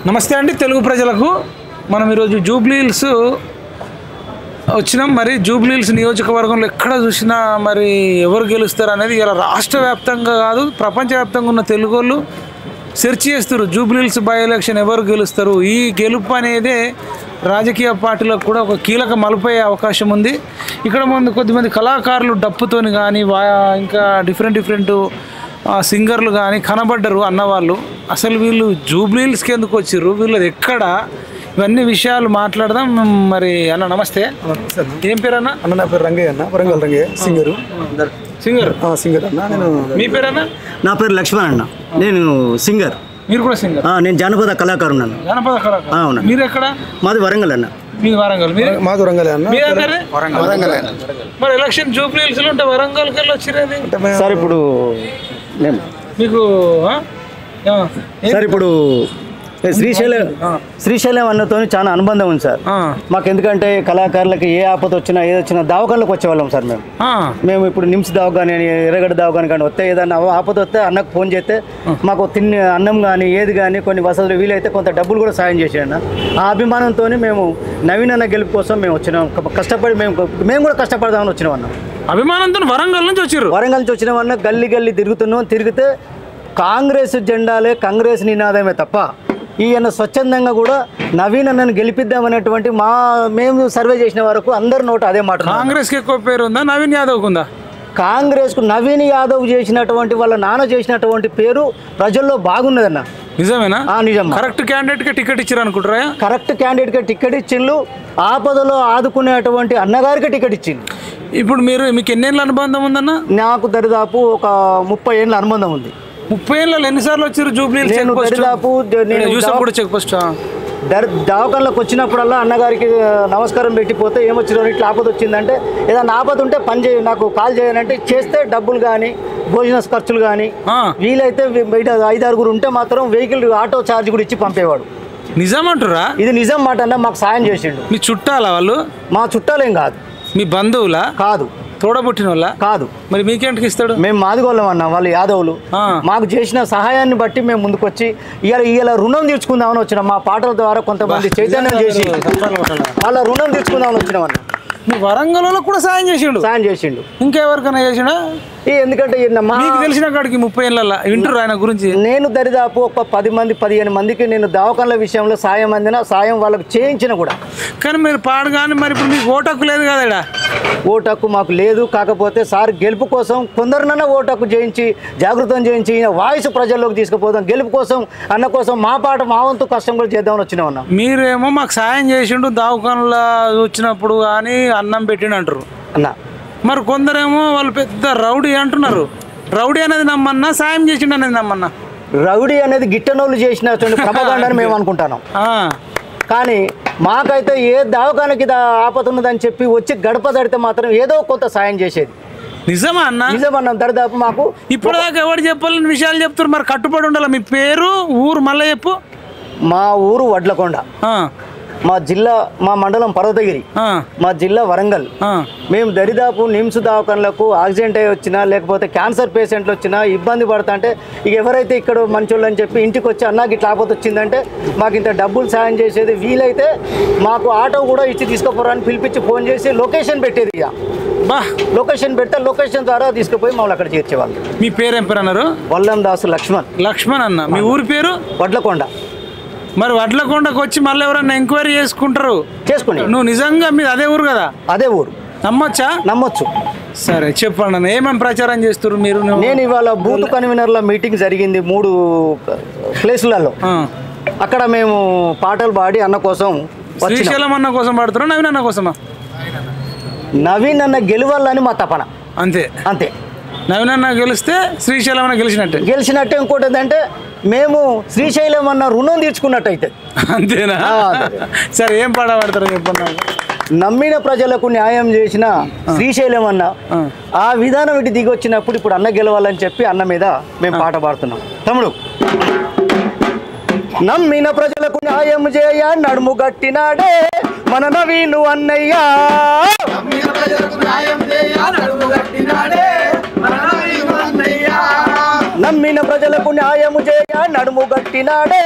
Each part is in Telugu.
నమస్తే అండి తెలుగు ప్రజలకు. మనం ఈరోజు జూబ్లీ హిల్స్ వచ్చినాం. మరి జూబ్లీ హిల్స్ నియోజకవర్గంలో ఎక్కడ చూసినా మరి ఎవరు గెలుస్తారు అనేది ఇలా రాష్ట్ర వ్యాప్తంగా కాదు ప్రపంచవ్యాప్తంగా ఉన్న తెలుగు వాళ్ళు సెర్చ్ చేస్తారు. జూబ్లీ హిల్స్ బై ఎలక్షన్ ఎవరు గెలుస్తారు, ఈ గెలుపు అనేదే రాజకీయ పార్టీలకు కూడా ఒక కీలక మలుపయ్యే అవకాశం ఉంది. ఇక్కడ కొద్దిమంది కళాకారులు డప్పుతోని కానీ ఇంకా డిఫరెంట్ సింగర్లు కానీ కనబడ్డరు అన్నవాళ్ళు. అసలు వీళ్ళు జూబ్లీ హిల్స్కి ఎందుకు వచ్చారు, వీళ్ళది ఎక్కడ, ఇవన్నీ విషయాలు మాట్లాడదాం. మరి అన్న నమస్తే. ఏం పేరు అన్న? అన్న నా పేరు రంగయ్య అన్న, వరంగల్ రంగయ్య. సింగర్ సింగర్ అన్న. నేను మీ పేరు అన్న? నా పేరు లక్ష్మణ్ అన్న, నేను సింగర్. మీరు కూడా సింగర్? నేను జానపద కళాకారుడు అన్న. జానపద కళాకారు? అవునా. మీరు ఎక్కడ? మాది వరంగల్ అన్న. మీ వరంగల్? మాది వరంగల్ అన్న. వరంగల్. మరి ఎలక్షన్ జూబ్లీ హిల్స్ లో ఉంటే వరంగల్కి వెళ్ళి వచ్చిరేది సార్? ఇప్పుడు మీకు సార్ ఇప్పుడు శ్రీశైలం అన్నతో చాలా అనుబంధం ఉంది సార్ మాకు. ఎందుకంటే కళాకారులకి ఏ ఆపద వచ్చినా ఏది వచ్చినా దవాఖానలకు వచ్చేవాళ్ళం సార్ మేము ఇప్పుడు నిమ్స్ దవాఖాన అని ఎర్రగడ్డ దవాఖాన కానీ వస్తే ఏదన్నా ఆపద వస్తే అన్నకు ఫోన్ చేస్తే మాకు అన్నం కానీ ఏది కానీ కొన్ని వసతులు వీలైతే కొంత డబ్బులు కూడా సాయం చేసాడు. ఆ అభిమానంతో మేము నవీన్ అన్న గెలుపు కోసం మేము వచ్చినాం. కష్టపడి మేము కూడా కష్టపడదామని వచ్చినాం అన్న. అభిమానంతో వరంగల్ నుంచి వచ్చారు? వరంగల్ నుంచి వచ్చినాం అన్న. గల్లీ తిరిగితే కాంగ్రెస్ జెండాలే, కాంగ్రెస్ నినాదమే తప్ప ఈయన స్వచ్ఛందంగా కూడా నవీన్ అన్నను గెలిపిద్దామనేటువంటి మేము సర్వే చేసిన వరకు అందరి నోట అదే మాట. కాంగ్రెస్కి ఎక్కువ పేరు ఉందా, నవీన్ యాదవ్కి ఉందా? కాంగ్రెస్కు నవీన్ యాదవ్ చేసినటువంటి వాళ్ళ నాన్న చేసినటువంటి పేరు ప్రజల్లో బాగున్నదన్న. నిజమేనా? నిజం. కరెక్ట్ క్యాండిడేట్కి టికెట్ ఇచ్చారు అనుకుంటారా? కరెక్ట్ క్యాండిడేట్కి టికెట్ ఇచ్చిండ్రు. ఆపదలో ఆదుకునేటువంటి అన్నగారికి టికెట్ ఇచ్చింది. ఇప్పుడు మీకు ఎన్నేళ్ళ అనుబంధం ఉందన్న? నాకు దరిదాపు ఒక 30 ఏళ్ళ అనుబంధం ఉంది. 30 ఏళ్ళలో ఎన్నిసార్లు వచ్చారు జూబ్లీ హిల్స్? చెక్ పోస్ట్ దవాఖానలోకి వచ్చినప్పుడల్లా అన్నగారికి నమస్కారం పెట్టిపోతే ఏమొచ్చినారు, ఇట్లా ఆపద వచ్చిందంటే ఏదైనా ఆపద ఉంటే పని చేయ, నాకు కాల్ చేయాలంటే చేస్తే డబ్బులు కానీ భోజన ఖర్చులు కానీ వీలైతే 5-6 ఉంటే మాత్రం వెహికల్ ఆటో ఛార్జ్ కూడా ఇచ్చి పంపేవాడు. నిజమంటారా? ఇది నిజం మాట అన్న. మాకు సాయం చేసిండు. మీ చుట్టాలా వాళ్ళు? మా చుట్టాలేం కాదు. మీ బంధువులా? కాదు. తోడబుట్టిన వాళ్ళ? కాదు. మరి మీకేంటికి ఇస్తాడు? మేము మాదిగోళ్ళం అన్న, వాళ్ళు యాదవులు. మాకు చేసిన సహాయాన్ని బట్టి మేము ముందుకొచ్చి ఇలా రుణం తీర్చుకుందామని వచ్చినాం. మా పాటల ద్వారా కొంతమంది చైతన్యం చేసి వాళ్ళ రుణం తీర్చుకుందామని వచ్చినాం అన్న. మీ వరంగల్లో కూడా సాయం చేసిండు? ఇంకెవరికైనా చేసిండా? ఎందుకంటే మీకు తెలిసిన కాడికి 30 ఏళ్ళ వింటారు ఆయన గురించి. నేను దరిదాపు ఒక 10-15 మందికి నేను దవాఖానల విషయంలో సాయం అందిన, సాయం వాళ్ళకి చేయించిన కూడా. కానీ మీరు పాడగానే మరి ఇప్పుడు మీకు ఓటు హక్కు లేదు కదా? ఓటు హక్కు మాకు లేదు. కాకపోతే సార్ గెలుపు కోసం కొందరినన్నా ఓటు హక్కు చేయించి జాగృతం చేయించి వాయిస్ ప్రజల్లోకి తీసుకుపోదాం, గెలుపు కోసం అన్న కోసం మా పాట మా వంతు కష్టం కూడా చేద్దామని వచ్చినామన్నా. మీరేమో మాకు సాయం చేసిండు దవాఖానలో వచ్చినప్పుడు కానీ అన్నం పెట్టిండు అంటారు అన్న. మరి కొందరేమో వాళ్ళు పెద్ద రౌడీ అంటున్నారు. రౌడీ అనేది నమ్మన్నా, సాయం చేసిండు అనేది నమ్మన్నా? రౌడీ అనేది గిట్టనోళ్ళు చేసినటువంటి ప్రపగాండ అని మేము అనుకుంటున్నాం. కానీ మాకైతే ఏ దవాఖానకి ఆపద ఉన్నదని చెప్పి వచ్చి గడప దడితే మాత్రం ఏదో కొంత సాయం చేసేది. నిజమా అన్న? నిజమన్నా. దరిదాపు మాకు ఇప్పటిదాకా ఎవరు చెప్పాలని విషయాలు చెప్తారు. మరి కట్టుబడి ఉండాలి. మీ పేరు, ఊరు మళ్ళీ చెప్పు. మా ఊరు వడ్లకొండ, మా జిల్లా, మా మండలం పర్వతగిరి, మా జిల్లా వరంగల్. మేము దరిదాపు నిమ్స్ దవాఖానలకు యాక్సిడెంట్ అయ్యి వచ్చినా లేకపోతే క్యాన్సర్ పేషెంట్లు వచ్చినా ఇబ్బంది పడతా అంటే ఇక ఎవరైతే ఇక్కడ మంచోళ్ళు అని చెప్పి ఇంటికి వచ్చి అన్నకి ఇట్లా ఆపద వచ్చిందంటే మాకు ఇంత డబ్బులు సాయం చేసేది. వీలైతే మాకు ఆటో కూడా ఇచ్చి తీసుకుపోరాని పిలిపించి ఫోన్ చేసి లొకేషన్ పెట్టేది. ఇక లొకేషన్ పెడితే లొకేషన్ ద్వారా తీసుకుపోయి మమ్మల్ని అక్కడ చేర్చేవాళ్ళు. మీ పేరు ఏం పేరు అన్నారు? వల్లం దాసు లక్ష్మణ్. లక్ష్మణ్ అన్న. మీ ఊరి పేరు? వడ్లకొండ. మరి వడ్లకొండకు వచ్చి మళ్ళీ ఎవరన్నా ఎంక్వైరీ చేసుకుంటారు? చేసుకుని. నువ్వు నిజంగా మీది అదే ఊరు కదా? అదే ఊరు. నమ్మొచ్చా? నమ్మొచ్చు. సరే చెప్పండి అన్న, ఏమేమి ప్రచారం చేస్తారు మీరు? నేను ఇవాళ బూత్ కన్వీనర్ల మీటింగ్ జరిగింది 3 ప్లేసులలో. అక్కడ మేము పాటలు పాడి అన్న కోసం. శ్రీశైలం అన్న కోసం పాడుతారా, నవీన్ అన్న కోసమా? నవీన్ అన్న గెలవాలని మా తపన. అంతే. నవీన్ అన్న గెలిస్తే శ్రీశైలం అన్న గెలిచినట్టే. ఇంకోటి ఏంటంటే మేము శ్రీశైలం అన్న రుణం తీర్చుకున్నట్టు అయితే. అంతేనా? సరే ఏం పాట పాడతారు చెప్పండి. నమ్మిన ప్రజలకు న్యాయం చేసిన శ్రీశైలం అన్న ఆ విధానం ఇటు దిగి వచ్చినప్పుడు ఇప్పుడు అన్న గెలవాలని చెప్పి అన్న మీద మేము పాట పాడుతున్నాం. తమ్ముడు, నమ్మిన ప్రజలకు న్యాయం చేయ నడుము గట్టినాడే మన నవీను అన్నయ్య. నమ్మిన ప్రజలకు న్యాయము చేయ నడుము గట్టినాడే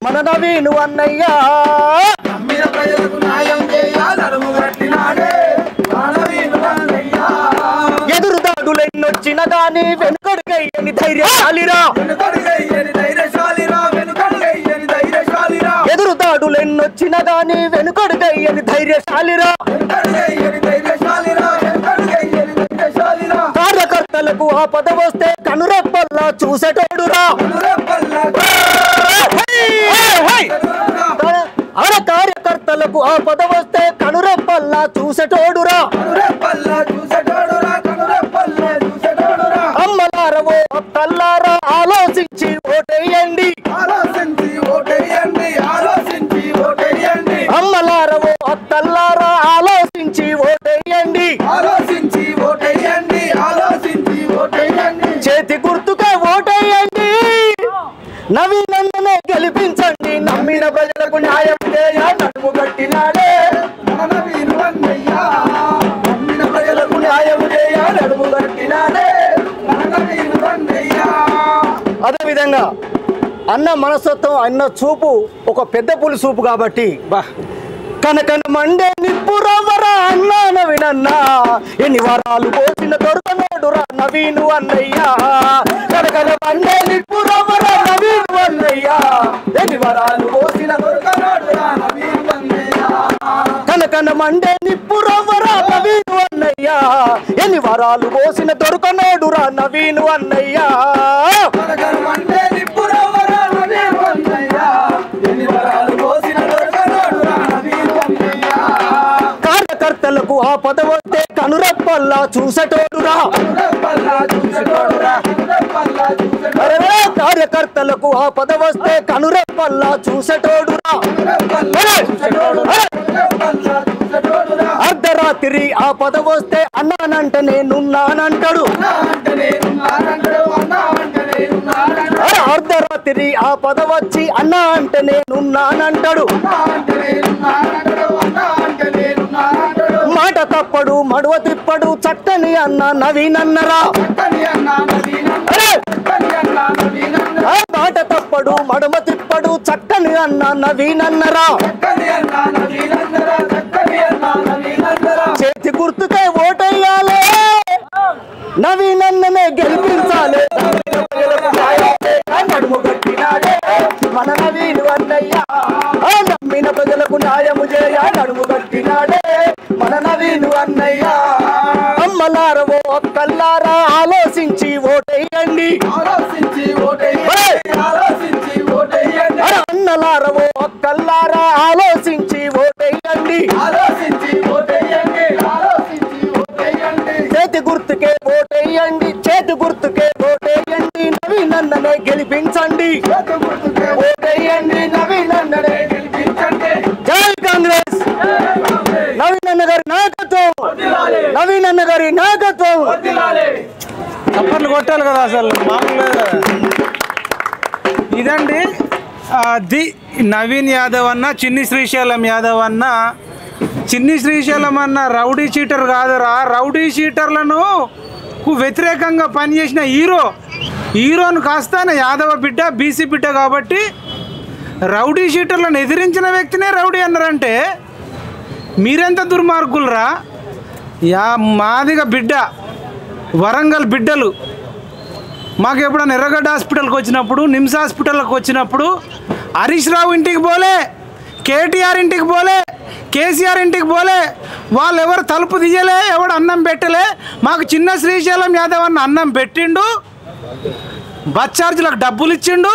మన నవీను అన్నయ్య ఎదురు దాడులెన్నొచ్చిన గాని వెనుకడుగయ్యని ధైర్యశాలిరా ఎదురు దాడులెన్నొచ్చిన గాని వెనుకడుగయ్యని ధైర్యశాలిరా కార్యకర్తలకు ఆ పదవస్తే కనురెప్పల్లా చూసేటోడురా కార్యకర్తలకు ఆ పదవస్తే కనురెప్పల్లా చూసేటోడురా అమ్మలారవో అత్తల్లారా ఆలోచించి ఓటేయండి అమ్మలారవో అత్తల్లారా ఆలోచించి ఓటేయండి చేతి గుర్తుగా ఓటేయండి నవీనన్నే గెలిపించండి నమ్మిన ప్రజలకు న్యాయం చేయ నడుము కట్టినాడే నమ్మిన ప్రజలకు న్యాయం చేయ నడుము కట్టినాడే అదేవిధంగా అన్న మనస్తత్వం అన్న చూపు ఒక పెద్ద పులి చూపు కాబట్టి కనకన మండే నిప్పు రవ్వరా అన్నా నవీనన్నా ఎన్ని వరాలు పోసిన దొరకనోడురా నవీను అన్నయ్యా కనకన మండే నిప్పు రవ్వరా నవీను అన్నయ్యా ఎన్ని వరాలు పోసిన దొరకనోడురా నవీను అన్నయ్యా కనకన మండే నిప్పు రవ్వరా నవీను అన్నయ్యా ఎన్ని వరాలు పోసిన దొరకనోడురా నవీను అన్నయ్యా కనకన మండే నిప్పు రవ్వరా నవీను అన్నయ్యా ఎన్ని వరాలు పోసిన దొరకనోడురా కార్యకర్తలకు ఆ పదవస్తే కనురెప్పల్లా చూసేటోడురా కార్యకర్తలకు ఆ పదవస్తే కనురెప్పల్లా చూసేటోడురా అర్ధరాత్రి ఆ పదవస్తే అన్నానంటే నేనున్నానంటాడు అర్ధరాత్రి ఆ పదవచ్చి అన్నా అంటే నేనున్నానంటాడు మాట తప్పడు మడువ తిప్పడు చట్టని అన్న నవీనన్నరా మాట తప్పడు మడుమ తిప్పడు చట్టని అన్న నవీనన్నరా చేతి గుర్తుకే ఓటేయాలి నవీనన్ననే గెలిపించాలి నడుము కట్టినాడే మన నవీను అన్నయ్య నమ్మిన ప్రజలకు న్యాయము చేయ నడుము కట్టినాడే మన నవీను అన్నయ్య అమ్మలారవో అక్కల్లారా ఆలోచించి ఓటేయండి అన్నలారవో అక్కల్లారా ఆలోచించి ఓటేయండి చేతి గుర్తుకే ఓటేయండి చేతి గుర్తుకే ఓటేయండి నవీనన్ననే గెలిపించండి ఓటేయండి నవీనన్ననే గెలిపించండి జై కాంగ్రెస్ నవీనన్న గారి నాయకత్వం నవీనన్న గారి నాయకత్వం చప్పట్లు కొట్టాలి కదా అసలు మామూలుగా ఇదండి ది నవీన్ యాదవ్ అన్న చిన్ని శ్రీశైలం యాదవ్ అన్న చిన్ని శ్రీశైలం అన్న రౌడీ షీటర్ కాదురా రౌడీ షీటర్లను వ్యతిరేకంగా పనిచేసిన హీరోను కాస్త యాదవ బిడ్డ బీసీ బిడ్డ కాబట్టి రౌడీ షీటర్లను ఎదిరించిన వ్యక్తినే రౌడీ అన్నారంటే మీరెంత దుర్మార్గులరా మాదిగా బిడ్డ వరంగల్ బిడ్డలు మాకు ఎప్పుడైనా ఎర్రగడ్డ హాస్పిటల్కి వచ్చినప్పుడు నిమ్స్ హాస్పిటల్కి వచ్చినప్పుడు హరీష్ రావు ఇంటికి పోలే కేటీఆర్ ఇంటికి పోలే కేసీఆర్ ఇంటికి పోలే వాళ్ళు ఎవరు తలుపు తీయలే ఎవడు అన్నం పెట్టలే మాకు చిన్న శ్రీశైలం యాదవ్ అన్న అన్నం పెట్టిండు బస్ ఛార్జీలకు డబ్బులు ఇచ్చిండు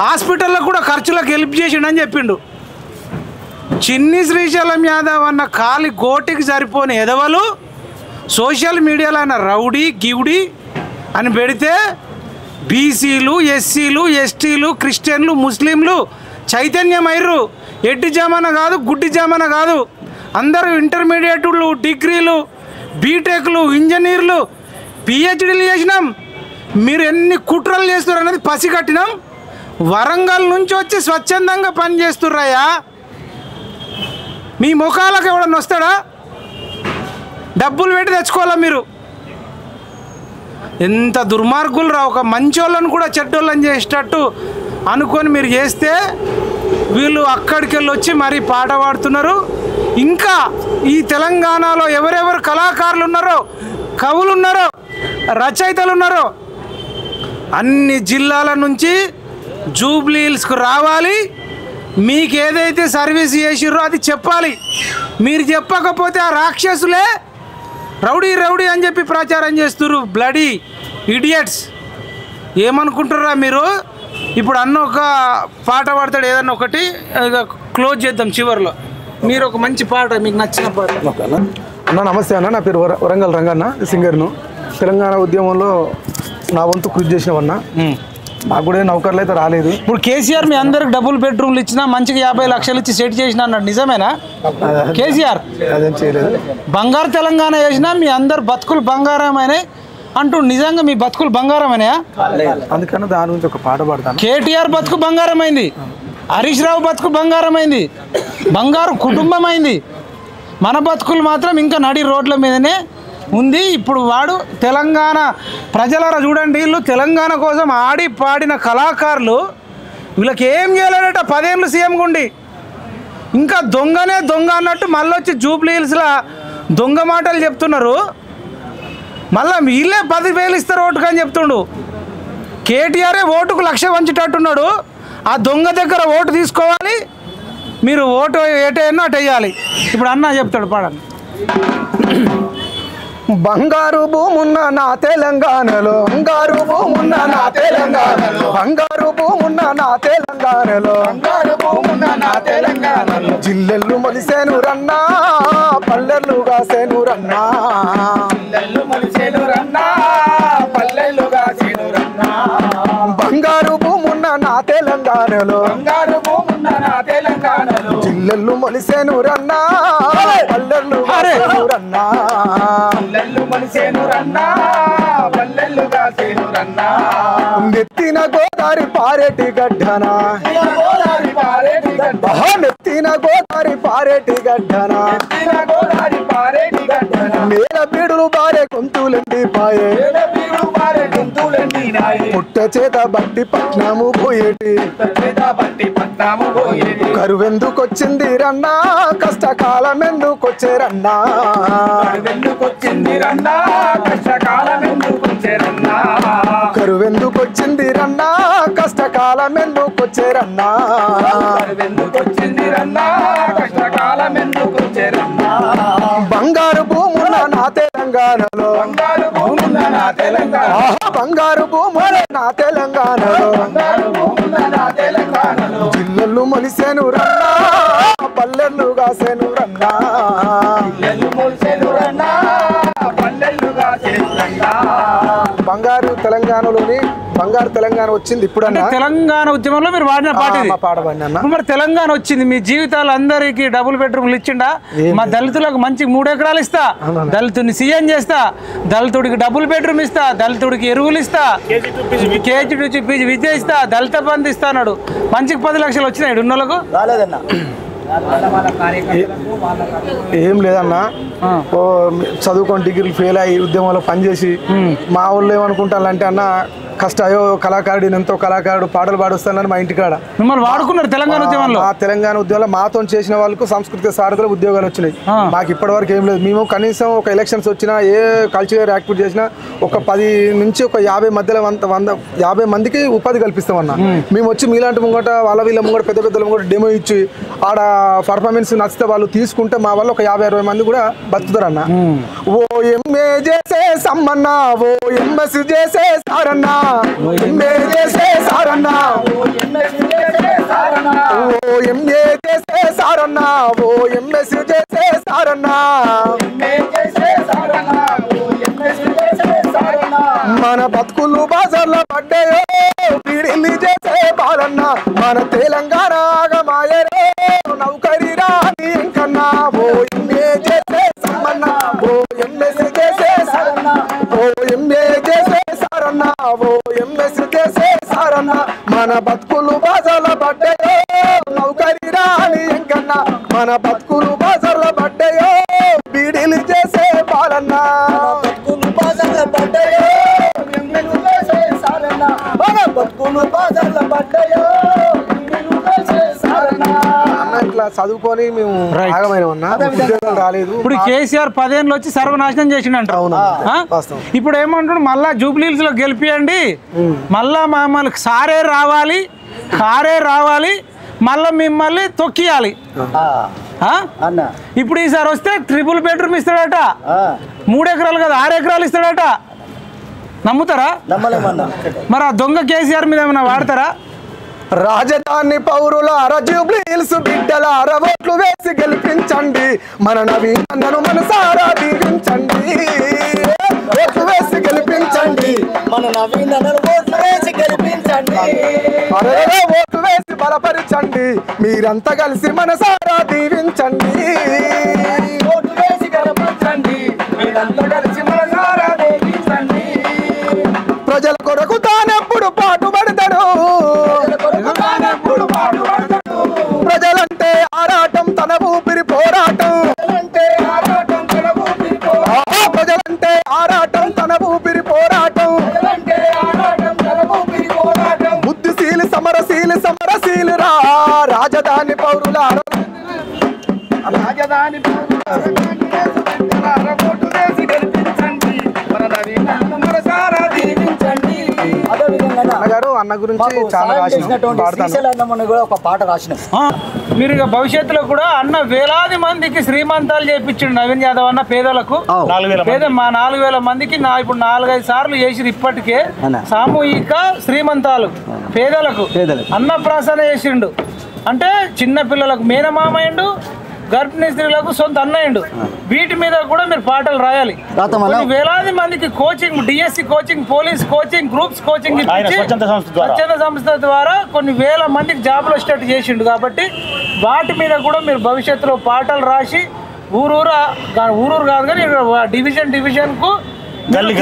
హాస్పిటల్లో కూడా ఖర్చులకు హెల్ప్ చేసిండు అని చెప్పిండు చిన్ని శ్రీశైలం యాదవ్ అన్న కాలి గోటికి సరిపోని ఎదవలు సోషల్ మీడియాలో ఆయన రౌడీ గివుడి అని పెడితే బీసీలు ఎస్సీలు ఎస్టీలు క్రిస్టియన్లు ముస్లింలు చైతన్యమయ్యారు ఎడ్డి జామాన కాదు గుడ్డి జామాన కాదు అందరూ ఇంటర్మీడియట్లు డిగ్రీలు బీటెక్లు ఇంజనీర్లు పిహెచ్డీలు చేసినాం మీరు ఎన్ని కుట్రలు చేస్తున్నారు అనేది పసిగట్టినాం వరంగల్ నుంచి వచ్చి స్వచ్ఛందంగా పనిచేస్తుర్రయ్యా మీ ముఖాలకు ఎవడన్నా వస్తాడా డబ్బులు పెట్టి తెచ్చుకోవాలా మీరు ఎంత దుర్మార్గులు రా ఒక మంచోళ్ళను కూడా చెడ్డోళ్ళని చేసేటట్టు అనుకొని మీరు చేస్తే వీళ్ళు అక్కడికి వెళ్ళి వచ్చి మరీ పాట పాడుతున్నారు. ఇంకా ఈ తెలంగాణలో ఎవరెవరు కళాకారులు ఉన్నారో, కవులు ఉన్నారో, రచయితలు ఉన్నారో అన్ని జిల్లాల నుంచి జూబ్లీ హిల్స్కు రావాలి. మీకు ఏదైతే సర్వీస్ చేసిర్రో అది చెప్పాలి. మీరు చెప్పకపోతే ఆ రాక్షసులే రౌడీ రౌడీ అని చెప్పి ప్రచారం చేస్తున్నారు. బ్లడీ ఇడియట్స్ ఏమనుకుంటారా మీరు? ఇప్పుడు అన్న ఒక పాట పాడతాడు, ఏదన్నా ఒకటి క్లోజ్ చేద్దాం చివరిలో. మీరు ఒక మంచి పాట మీకు నచ్చిన పాట. అన్న నమస్తే అన్న, నా పేరు వరంగల్ రంగన్న, సింగర్ను. తెలంగాణ ఉద్యమంలో నా వంతు కృషి చేసినవన్నా. నాకు కూడా నౌకర్లు అయితే రాలేదు. ఇప్పుడు కేసీఆర్ మీ అందరికి డబుల్ బెడ్రూమ్లు ఇచ్చినా మంచిగా 50 లక్షలు ఇచ్చి సెట్ చేసిన అన్నాడు, నిజమేనా? కేసీఆర్ అదేం చేయలేదు. బంగారు తెలంగాణ చేసినా మీ అందరు బతుకులు బంగారమైనా అంటూ నిజంగా మీ బతుకులు బంగారమైనాయా? అందుకని దాని గురించి ఒక పాట పాడతాను. కేటీఆర్ బతుకు బంగారమైంది, హరీష్ రావు బతుకు బంగారమైంది, బంగారు కుటుంబం అయింది. మన బతుకులు మాత్రం ఇంకా నడి రోడ్ల మీదనే ఉంది. ఇప్పుడు వాడు తెలంగాణ ప్రజలరా చూడండి, వీళ్ళు తెలంగాణ కోసం ఆడి పాడిన కళాకారులు వీళ్ళకి ఏం చేయలేదట. 10 ఏళ్ళు సీఎంగా ఉండి ఇంకా దొంగనే దొంగ అన్నట్టు మళ్ళీ వచ్చి జూబ్లీ హిల్స్లో దొంగ మాటలు చెప్తున్నారు. మళ్ళీ వీళ్ళే 10,000 ఇస్తారు ఓటుకు అని చెప్తుండు. కేటీఆరే ఓటుకు 1,00,000 వంచేటట్టున్నాడు. ఆ దొంగ దగ్గర ఓటు తీసుకోవాలి, మీరు ఓటు ఏటైనా అటు వేయాలి. ఇప్పుడు అన్న చెప్తాడు, పాడండి. బంగారు భూమున్న నా తెలంగాణలో, బంగారు భూమున్న నా తెలంగాణలో, బంగారు భూమున్న నా తెలంగాణలో, బంగారు భూమున్న నా తెలంగాణలో, జిల్లెళ్ళు మొలిసేను రన్నా, పల్లెళ్ళు కాసేను రన్నా, జిల్లెళ్ళు మొలిసేను రన్నా, పల్లెళ్ళు కాసేను రన్నా. బంగారు భూమున్న నా తెలంగాణలో, బంగారు భూమున్న నా తెలంగాణలో, జిల్లెళ్ళు మొలిసేను రన్నా, పల్లెళ్ళు కాసేను రన్నా, నెత్తిన గోదారి పారేటి గడ్డనా, నెత్తిన గోదారి పారేటి గడ్డనా, నేల బీడులు బారే గొంతులండి పాయే, పుట్ట చేత బట్టి పట్నము పోయేటి, కరువెందుకొచ్చింది రన్నా, కష్టకాలం ఎందుకొచ్చే రన్నా, కరువెందుకొచ్చింది రన్నా, కష్టకాలం ఎందుకొచ్చే రన్నా, బంగారు భూముల నా తెలంగాణలో, బంగారు భూముల నా తెలంగాణలో, జిల్లెళ్ళు మొలిసేను రన్నా, పల్లెళ్ళు కాసేను రన్నా, బంగారు తెలంగాణలోని బంగారు తెలంగాణ వచ్చింది. ఇప్పుడు తెలంగాణ ఉద్యమంలో మీరు వాడిన పాట మరి తెలంగాణ వచ్చింది. మీ జీవితాలు అందరికి డబుల్ బెడ్రూమ్లు ఇచ్చిండా? మా దళితులకు మంచి 3 ఎకరాలు ఇస్తా, దళితుడిని సీఎం చేస్తా, దళితుడికి డబుల్ బెడ్రూమ్ ఇస్తా, దళితుడికి ఎరువులు ఇస్తా, కేజీ నుంచి పీజీ విద్య ఇస్తా, దళిత బంధు ఇస్తా అన్నాడు. మంచికి 10 లక్షలు వచ్చినాయి ఉన్నోళ్ళకు. ఏం లేదన్నా, చదువుకొని డిగ్రీలు ఫెయిల్ అయ్యి ఉద్యమంలో పనిచేసి మా ఊళ్ళో ఏమనుకుంటానంటే అన్న కష్టాయో కళాకారుడు ఎంతో కళాకారుడు పాటలు పాడుస్తానని మా ఇంటికాడ మిమ్మల్ని వాడుకున్నారు తెలంగాణ ఉద్యమంలో. ఆ తెలంగాణ ఉద్యమంలో మాతో చేసిన వాళ్ళకు సాంస్కృతిక సారథులు ఉద్యోగాలు వచ్చినాయి. మాకు ఇప్పటి వరకు ఏం లేదు. మేము కనీసం ఒక ఎలక్షన్స్ వచ్చినా ఏ కల్చరల్ యాక్టివిటీ చేసినా ఒక 10 నుంచి ఒక 50 మధ్యలో 50 మందికి ఉపాధి కల్పిస్తామన్నా. మేము వచ్చి మీలాంటి ముంగట వాళ్ళ వీళ్ళ ముంగట పెద్ద పెద్దల ముంగట డెమో ఇచ్చి ఆడ పర్ఫార్మెన్స్ నచ్చితే వాళ్ళు తీసుకుంటే మా వల్ల ఒక 50-60 మంది కూడా బతుకుతారన్న. ఓ ఎంఏ చేసే సమ్మన్నా, ఓ ఎంఎస్ చేసే సారన్నా, ఎంఏ చేసే సారన్నా, ఓ ఎంఏ చేసే సారన్నా, ఓ ఎంఎస్ చేసే సారన్నా, మన బతుకులు బాజర్ల పడ్డాయో పీడిల్లి చేసే బాలన్నా, మన తెలంగాణ ఆగమాయరే నౌకరి రాని ఇంకన్నా. ఓ ఎంఏ చేసే సమ్మన్నా, ఓ ఎంఎస్ చేసే సారన్నా, ఓ ఎంఏ చేసే సారన్నా, ఓ ఎంఎస్ చేసే సారన్నా, మన బతుకులు బాజర్ల పడ్డాయో నౌకరి రాని ఇంకన్నా, మన బతుకులు బాజర్ల పడ్డాయో పీడిల్లి చేసే బాలన్నా, బతుకులు బాజర్ల పడ్డాయో, మన బతుకులు బాజర్ల పడ్డాయో. అట్లా చదువుకొని మేము ఆగమైన ఉన్నా ఉద్యోగం రాలేదు. ఇప్పుడు కేసీఆర్ 10 ఏళ్ళు వచ్చి సర్వనాశనం చేసిండంట. ఇప్పుడు ఏమంటున్నాడు, మళ్ళా జూబ్లీహిల్స్ లో గెలిపియండి, మళ్ళా మమ్మల్ని కారే రావాలి, మళ్ళా మిమ్మల్ని తొక్కియాలి. ఇప్పుడు ఈసారి వస్తే 3 బెడ్రూమ్ ఇస్తాడట, 3 ఎకరాలు కదా 6 ఎకరాలు ఇస్తాడట. నమ్ముతారా? మరి ఆ దొంగ కేసీఆర్ మీద ఏమైనా వాడతారా? రాజధాని పౌరుల జూబ్లీహిల్స్ బిడ్డల ఓట్లు వేసి గెలిపించండి, మన నవీనన్నను మనసారా దీవించండి. ఓట్లు వేసి గెలిపించండి, మన నవీనన్నను ఓట్లు వేసి గెలిపించండి. ఓట్లు వేసి బలపరచండి, మీరంతా కలిసి మనసారా దీవించండి. ఓట్లు వేసి గెలిపించండి, మీరంతా కలిసి మనసారా దీవించండి. ప్రజల కొరకు తానెప్పుడు పాటుపడతాడు, ప్రజలంటే ఆరాటం తన ఊపిరి పోరాటం, ప్రజలంటే ఆరాటం తన ఊపిరి పోరాటం. బుద్ధిశీలి సమరశీలి రా రాజధాని పౌరుల అన్న గురించి చాలా ఒక పాట రాసిన. మీరు ఇక భవిష్యత్తులో కూడా అన్న వేలాది మందికి శ్రీమంతాలు చేయించండి. నవీన్ యాదవ్ అన్న పేదలకు 4,000 మందికి ఇప్పుడు 4-5 సార్లు చేసి ఇప్పటికే సామూహిక శ్రీమంతాలు పేదలకు అన్నప్రాసన చేసిండు. అంటే చిన్న పిల్లలకు మేనమామయ్యండు, గర్భిణీ స్త్రీలకు సొంత అన్నయ్యండు. వీటి మీద కూడా మీరు పాటలు రాయాలి. వేలాది మందికి coaching, DSC coaching, police coaching, groups coaching స్వచ్ఛంద సంస్థ ద్వారా కొన్ని వేల మందికి జాబులు వచ్చేటట్టు చేసిండు. కాబట్టి వాటి మీద కూడా మీరు భవిష్యత్తులో పాటలు రాసి ఊరూరు కాదు కానీ డివిజన్ కు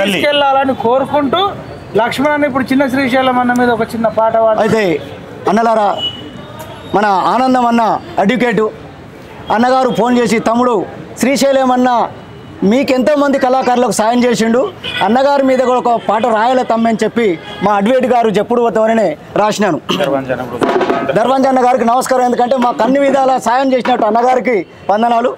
తీసుకెళ్లాలని కోరుకుంటూ లక్ష్మణ్ ఇప్పుడు చిన్న శ్రీశైలం అన్న మీద ఒక చిన్న పాట అయితే అన్నలారా, మన ఆనందం అన్న అడ్వకేటు అన్నగారు ఫోన్ చేసి, తమ్ముడు శ్రీశైలం అన్న మీకెంతోమంది కళాకారులకు సాయం చేసిండు, అన్నగారి మీద కూడా ఒక పాట రాయాలి తమ్మని చెప్పి మా అడ్వకేట్ గారు చెప్పుడు వద్దమని రాసినాను. ధర్మంజన్న గారికి నమస్కారం. ఎందుకంటే మాకు అన్ని విధాల సాయం చేసినట్టు అన్నగారికి వందనాలు.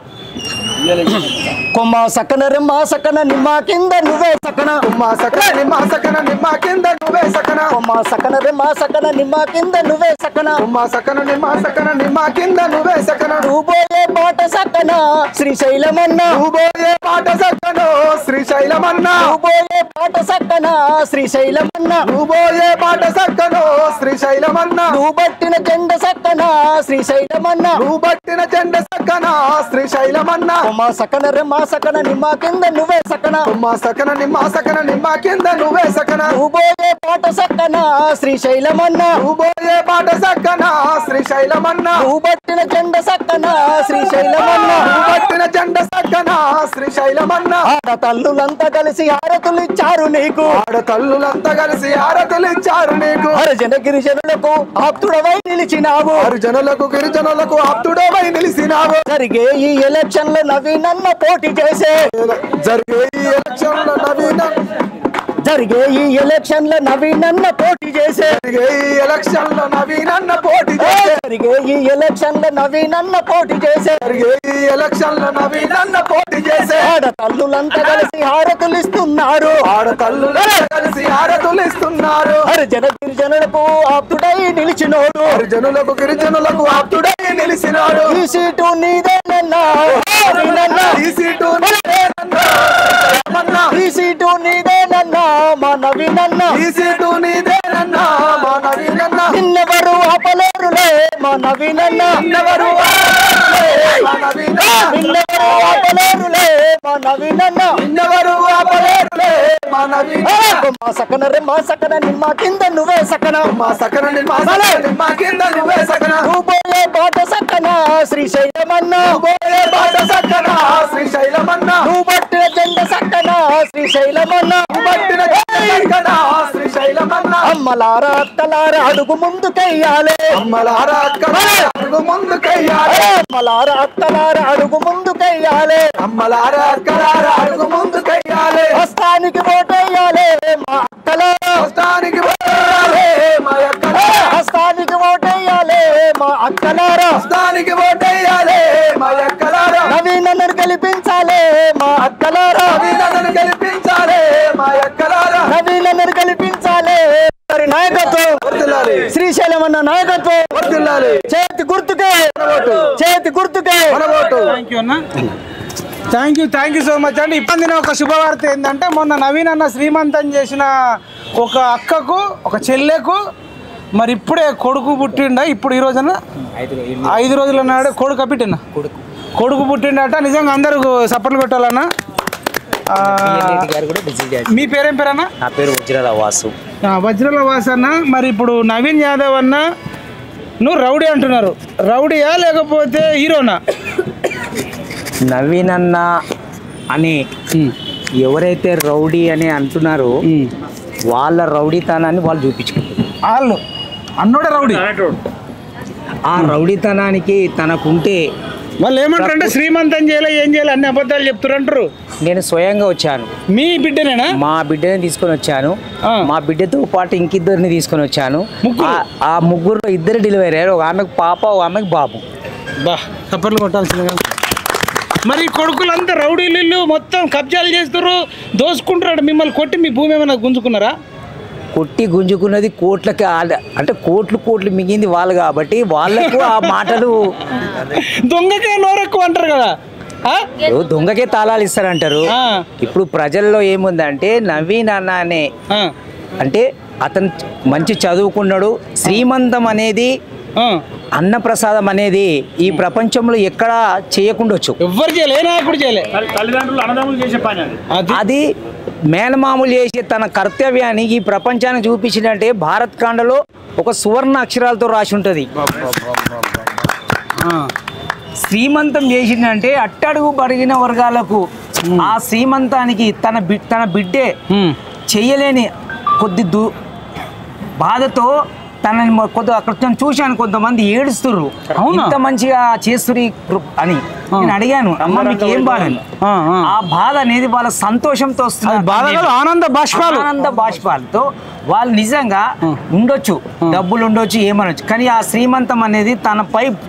కొమ్మ సక్కన రెమ్మ సక్కన నిమ్మ కింద నువ్వే సక్కన, కొమ్మ సక్కన నిమ్మ సక్కన నిమ్మ కింద నువ్వే సక్కన, కొమ్మ సక్కన రెమ్మ సక్కన నిమ్మ కింద నువ్వే సక్కన, కొమ్మ సక్కన నిమ్మ సక్కన నిమ్మ కింద నువ్వే సక్కన. నువ్వోయే పాట సక్కన శ్రీశైలమన్న, నువ్వోయే పాట సక్కన శ్రీశైలమన్న, నువ్వోయే పాట సక్కన శ్రీశైలమన్న, నువ్వోయే పాట సక్కన శ్రీశైలమన్న, నువ్వు బట్టిన జెండ సక్కన శ్రీశైలమన్న, నువ్వు బట్టిన జెండ సక్కన శ్రీశైలమన్న. కొమ్మ సక్కన రెమ్మ సక్కన నిమ్మ కింద నువ్వే సక్కన, కొమ్మ సక్కన నిమ్మ సక్కన నిమ్మ కింద నువ్వే సక్కన. నువ్వోయే పాట సక్కన శ్రీశైలమన్న, నువ్వోయే పాట సక్కన శ్రీశైలమన్న, నువ్వు బట్టిన జెండ సక్కన శ్రీశైలమన్న, నువ్వు బట్టిన జెండ సక్కన శ్రీశైలమన్న. ఆడతల్లులంతా కలిసి హారతులిచ్చారు నీకు, ఆడతల్లులంతా కలిసి హారతులిచ్చారు నీకు. హరిజన గిరిజనులకు ఆప్తుడవై నిలిచినావు, హరిజనులకు గిరిజనులకు ఆప్తుడవై నిలిచినావు. జరిగే ఈ ఎలక్షన్ లో నవీనన్న పోటీ చేసే, జరిగే ఈ ఎలక్షన్ లో నవీనన్న జరిగే ఈ ఎలక్షన్ లో నవీనన్న పోటీ చేసే, జరిగే ఈ ఎలక్షన్ లో నవీనన్న పోటీ చేసే, జరిగే ఈ ఎలక్షన్ లో నవీనన్న పోటీ చేసే, జరిగే ఈ ఎలక్షన్ లో నవీనన్న పోటీ చేసే. ఆడతల్లులంతా కలిసి హారతులిస్తున్నారు, ఆడతల్లులంతా కలిసి హారతులిస్తున్నారు. హరిజన గిరిజనులకు ఆప్తుడై నిలిచినోడు, హరిజనులకు గిరిజనులకు ఆప్తుడై నిలిచినాడు. ఈ సీటు నీదేనన్నా, ఈ సీటు నీదేనన్నా, ఈ సీటు నీదేనన్నా మా నవీనన్న, ఈ సీటు నీదేనన్నా మా నవీనన్న. నిన్నెవరు ఆపలేరులే మా నవీనన్న, నిన్నెవరు ఆపలేరులే మా నవీనన్న, నిన్నెవరు ఆపలేరులే మా నవీనన్న, నిన్నెవరు ఆపలేరులే మా నవీనన్న. మా సకన రే మా సకన నిమ్మ కింద నువ్వే సకన, మా సకన నిమ్మ నిమ్మ కింద నువ్వే సకన. నువ్వు పోయే బాట సకన శ్రీశైలమన్న, పోయే బాట సకన శ్రీశైలమన్న, నువ్వు పట్టిన జెండ సకన శ్రీశైలమన్న, నువ్వు పట్టిన జెండ సకన శ్రీశైలమన్న. అమ్మలారా అక్కలారా అడుగు ముందుకెయ్యాలే, అమ్మలారా అక్కలారా అడుగు ముందుకెయ్యాలే, అమ్మలారా అక్కలారా అడుగు ముందుకెయ్యాలే, అమ్మలారా అక్కలారా అడుగు ముందుకెయ్యాలే. హస్తానికి ఓటేయాలే మా అక్కలారా, హస్తానికి ఓటేయాలే మా అక్కలారా, హస్తానికి ఓటేయాలే మా అక్క అక్కలారా దానికి ఓటేయాలే మా అక్కలారా నవీనన్నను గెలిపించాలే మా అక్కలారా నవీనన్నను గెలిపించాలే మా అక్కలారా నవీనన్నను గెలిపించాలే మరి నాయకత్వం వర్ధిల్లాలి శ్రీశైలం అన్న నాయకత్వం వర్ధిల్లాలి చేతి గుర్తుకే చేతి గుర్తుకే మన ఓటు థ్యాంక్ యూ అన్న, థ్యాంక్ యూ సో మచ్ అండి. ఇబ్బందిన ఒక శుభవార్త ఏంటంటే మొన్న నవీన్ అన్న శ్రీమంతం చేసిన ఒక అక్కకు ఒక చెల్లెకు మరి ఇప్పుడే కొడుకు పుట్టిండ. ఇప్పుడు ఈ రోజున 5 రోజుల నాడు కొడుకు పుట్టిన కొడుకు పుట్టిండట. నిజంగా అందరూ సపోర్ట్లు పెట్టాలన్నా. మీ పేరేం పేరన్నా? నా పేరు వజ్రాల వాసు. వజ్రాల వాసు అన్న. మరి ఇప్పుడు నవీన్ యాదవ్ అన్న నువ్వు రౌడీ అంటున్నారు, రౌడీయా లేకపోతే హీరోనా? నవీన్ అన్న అని ఎవరైతే రౌడీ అని అంటున్నారో వాళ్ళ రౌడీతనాన్ని వాళ్ళు చూపించుకుంటారు. వాళ్ళు అన్నోడే రౌడీ. ఆ రౌడీతనానికి తనకుంటే వాళ్ళు ఏమంటారంటే శ్రీమంతం చేయాలి ఏం చేయాలి అన్ని అబద్ధాలు చెప్తారంటారు. నేను స్వయంగా వచ్చాను. మీ బిడ్డనేనా? మా బిడ్డని తీసుకొని వచ్చాను. మా బిడ్డతో పాటు ఇంకిద్దరిని తీసుకొని వచ్చాను. ఆ ముగ్గురులో 2 డెలివరీ అయ్యారు. ఒక ఆమెకు పాప, ఒక ఆమెకు బాబు. బా సపర్లు కొట్టాల్సిందిగా. మరి కొడుకులంతా రౌడీలు మొత్తం కబ్జాలు చేస్తారు, దోసుకుంటారు. మిమ్మల్ని కొట్టి మీ భూమి ఏమైనా గుంజుకున్నారా? కొట్టి గుంజుకున్నది కోట్లకి అంటే కోట్లు మిగింది వాళ్ళు కాబట్టి వాళ్ళకు ఆ మాటలు దొంగకే నోరెక్కువ అంటారు కదా. దొంగకే తాళాలు ఇస్తారంటారు. ఇప్పుడు ప్రజల్లో ఏముందంటే నవీన్ అన్న అనే అంటే అతను మంచి చదువుకున్నాడు. శ్రీమంతం అనేది అన్నప్రసాదం అనేది ఈ ప్రపంచంలో ఎక్కడా చేయకుండొచ్చు. ఎవ్వరు చేయలే, నాయకుడు చేయలే. తల్లిదండ్రులు అన్నదమ్ములు చేసే పని అది మేనమామూలు చేసే తన కర్తవ్యాన్ని ఈ ప్రపంచానికి చూపించిందంటే భారత్ ఖండలో ఒక సువర్ణ అక్షరాలతో రాసి ఉంటుంది. శ్రీమంతం చేసిందంటే అట్టడుగు బరిగిన వర్గాలకు ఆ శ్రీమంతానికి తన బిడ్డే చెయ్యలేని కొద్ది బాధతో తనని కొద్దిగా అక్కడ చూశాను. కొంతమంది ఏడుస్తుర్రు, ఇంత మంచిగా చేస్తుర్రు అని నేను అడిగాను, అమ్మ మీకు ఏం బాధ అని. ఆ బాధ అనేది వాళ్ళ సంతోషంతో వస్తుంది, ఆనంద బాష్పాలతో. వాళ్ళు నిజంగా ఉండొచ్చు, డబ్బులు ఉండొచ్చు, ఏమనొచ్చు, కానీ ఆ శ్రీమంతం అనేది